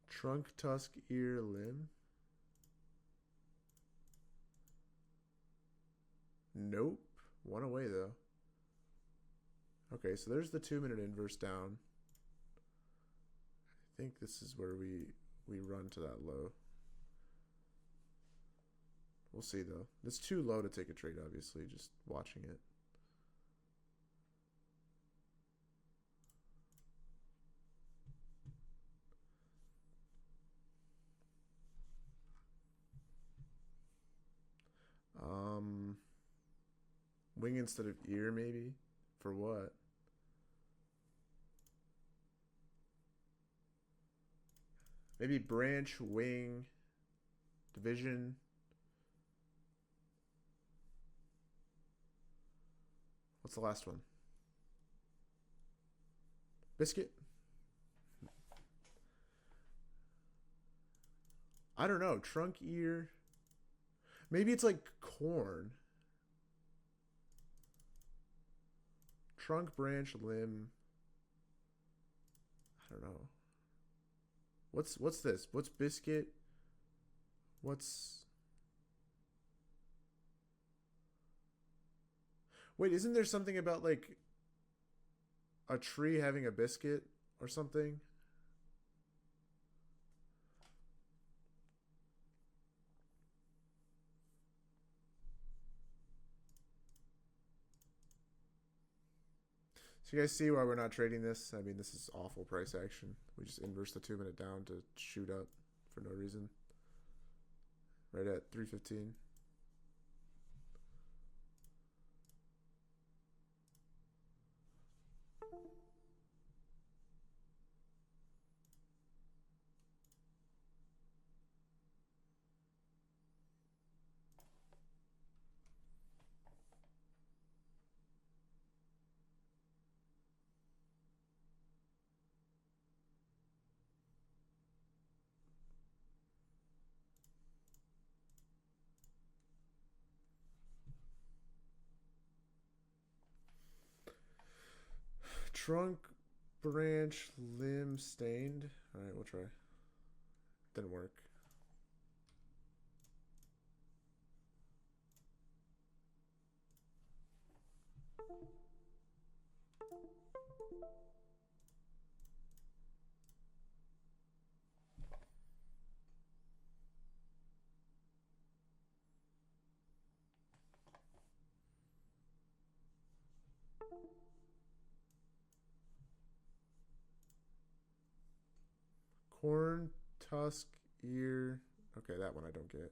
Trunk, tusk, ear, limb. Nope. One away, though. Okay, so there's the 2-minute inverse down. I think this is where we run to that low. We'll see, though. It's too low to take a trade, obviously, just watching it. Wing instead of ear, maybe? For what? Maybe branch, wing, division. What's the last one? Biscuit? I don't know. Trunk, ear. Maybe it's like corn. Trunk, branch, limb. I don't know. What's this? What's biscuit? What's... Wait, isn't there something about like a tree having a biscuit or something? So you guys see why we're not trading this? I mean, this is awful price action. We just inverse the 2-minute down to shoot up for no reason. Right at 315. Trunk, branch, limb, stained. Alright, we'll try. Didn't work. Corn, tusk, ear. Okay, that one I don't get.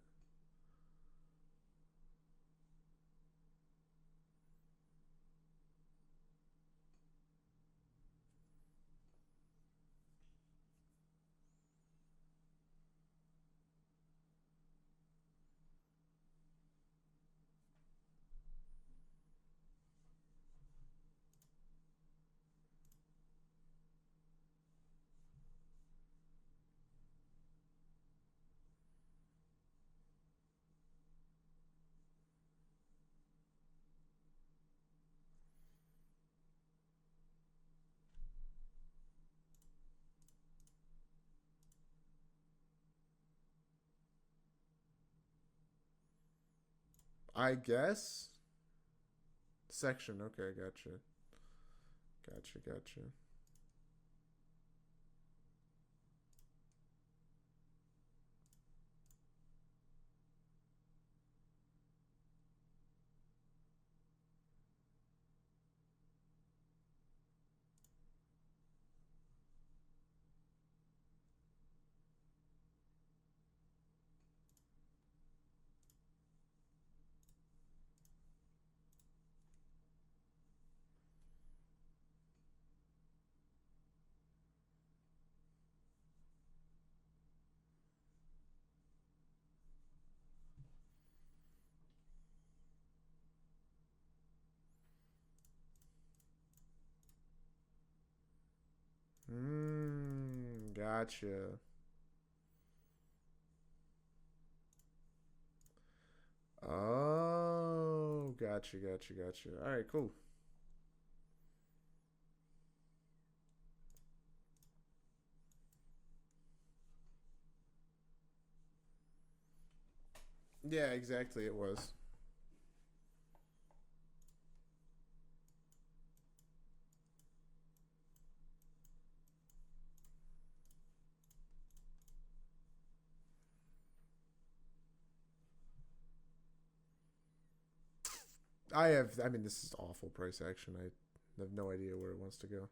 I guess. Section. Okay, gotcha. Gotcha. Gotcha. Oh, gotcha. All right, cool. Yeah, exactly. It was. I mean, this is awful price action. I have no idea where it wants to go.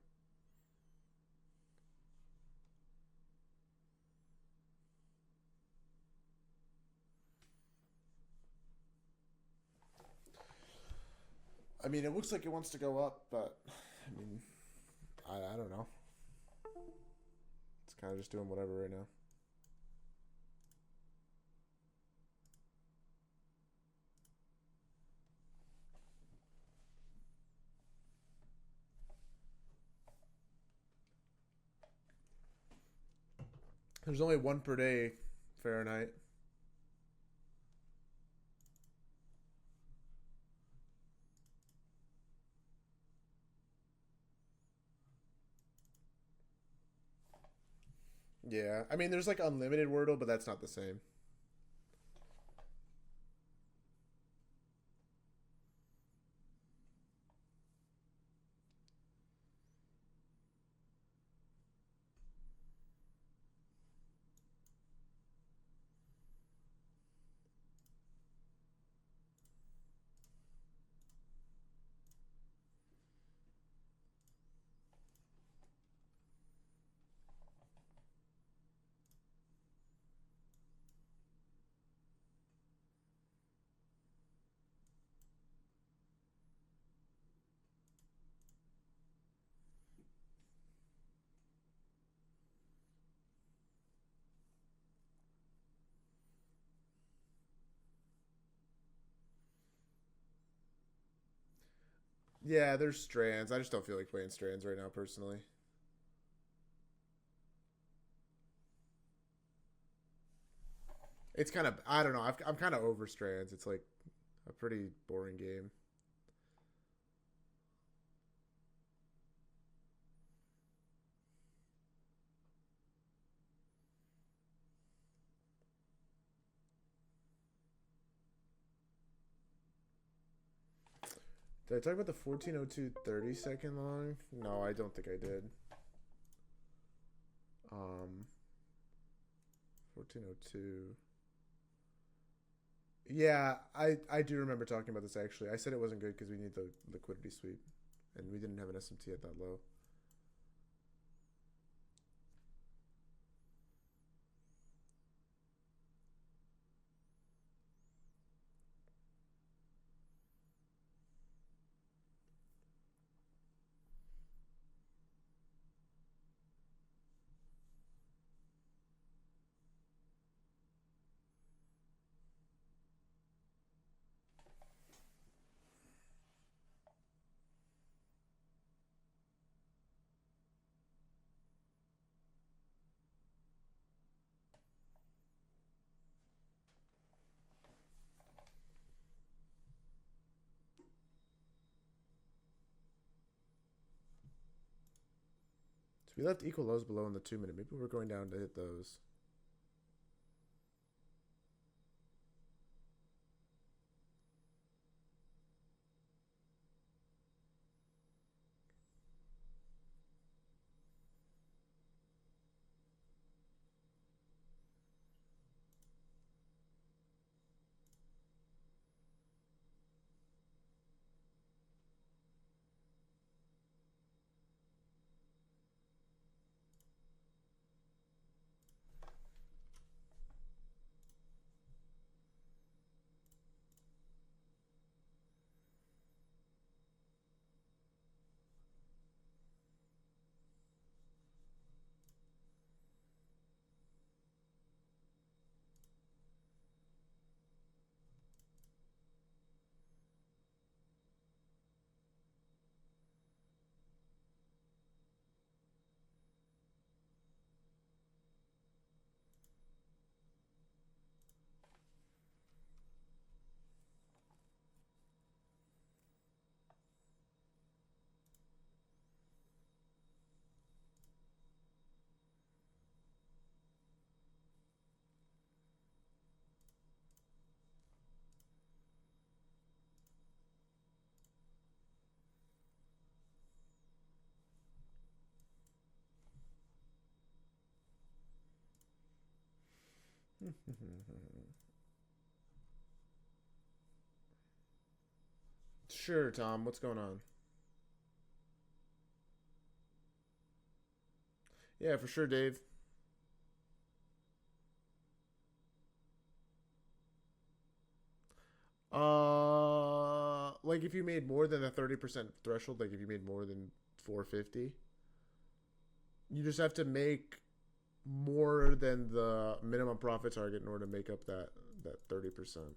I mean, it looks like it wants to go up, but I mean, I don't know. It's kind of just doing whatever right now. There's only one per day Fahrenheit. Yeah, I mean, there's like unlimited Wordle, but that's not the same. Yeah, there's strands. I just don't feel like playing strands right now, personally. It's kind of, I don't know. I'm kind of over strands. It's like a pretty boring game. Did I talk about the 1402 30-second long? No, I don't think I did. 1402. Yeah, I do remember talking about this actually. I said it wasn't good because we need the liquidity sweep, and we didn't have an SMT at that low. So we left equal lows below in the 2 minute. Maybe we're going down to hit those. Sure, Tom. What's going on? Yeah, for sure, Dave. Like if you made more than a 30% threshold, like if you made more than 450, you just have to make more than the minimum profit target in order to make up that 30%.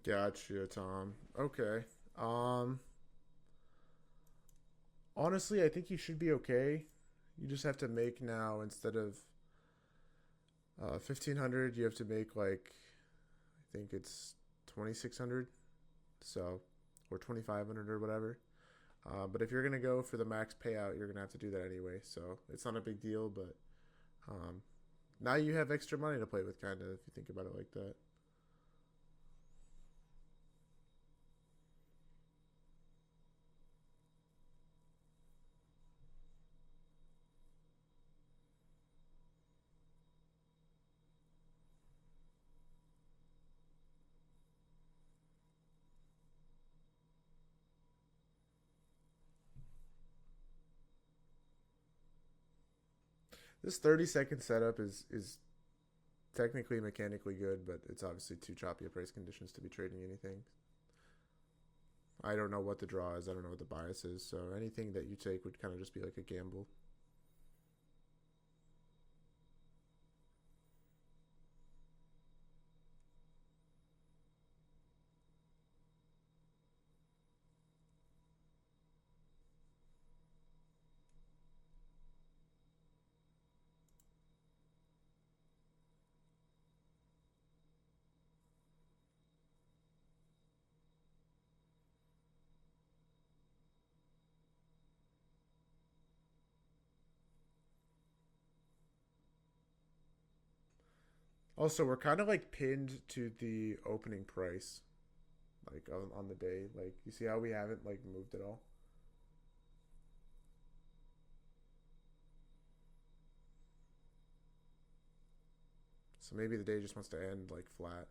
Gotcha, Tom. Okay. Um, Honestly, I think you should be okay. You just have to make now instead of 1500, you have to make like I think it's 2600. So or 2500 or whatever. But if you're gonna go for the max payout, you're gonna have to do that anyway. So it's not a big deal. But um, now you have extra money to play with, kind of, if you think about it like that. This 30-second setup is technically mechanically good, but it's obviously too choppy a price conditions to be trading anything. I don't know what the draw is. I don't know what the bias is. So anything that you take would kind of just be like a gamble. Also, we're kind of like pinned to the opening price, like on the day. Like you see how we haven't like moved at all. So maybe the day just wants to end like flat.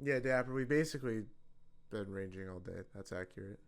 Yeah, Dapper. We basically been ranging all day. That's accurate.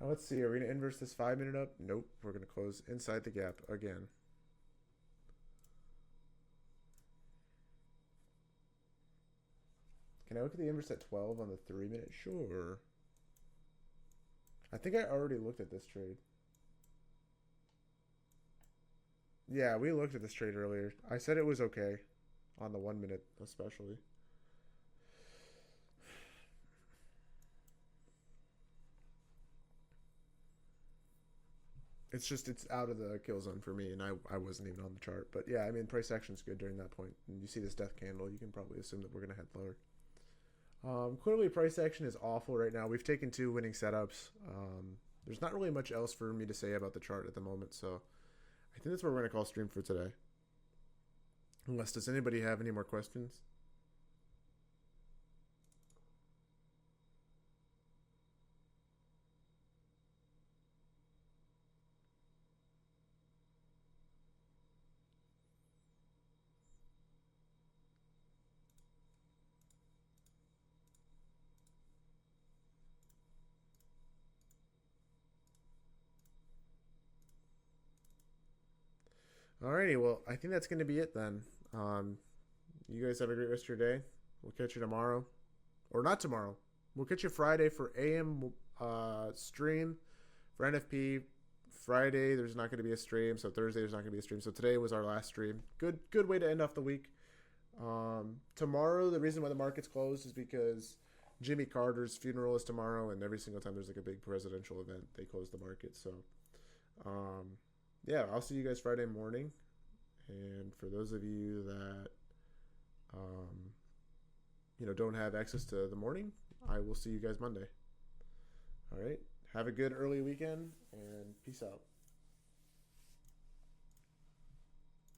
Now let's see. Are we gonna inverse this 5 minute up? Nope. We're gonna close inside the gap again. Can I look at the inverse at 12 on the 3 minute? Sure. I think I already looked at this trade. Yeah, we looked at this trade earlier. I said it was okay on the 1 minute, especially. It's just it's out of the kill zone for me, and I wasn't even on the chart. But yeah, I mean price action's good during that point. And you see this death candle, you can probably assume that we're gonna head lower. Clearly, price action is awful right now. We've taken two winning setups. There's not really much else for me to say about the chart at the moment, so I think that's what we're gonna call stream for today. Unless does anybody have any more questions? Alrighty, well, I think that's going to be it then. You guys have a great rest of your day. We'll catch you tomorrow. Or not tomorrow. We'll catch you Friday for AM stream for NFP. Friday, there's not going to be a stream. So Thursday, there's not going to be a stream. So today was our last stream. Good way to end off the week. Tomorrow, the reason why the market's closed is because Jimmy Carter's funeral is tomorrow, and every single time there's like a big presidential event, they close the market. So, yeah, I'll see you guys Friday morning. And for those of you that, don't have access to the morning, I will see you guys Monday. All right. Have a good early weekend, and peace out.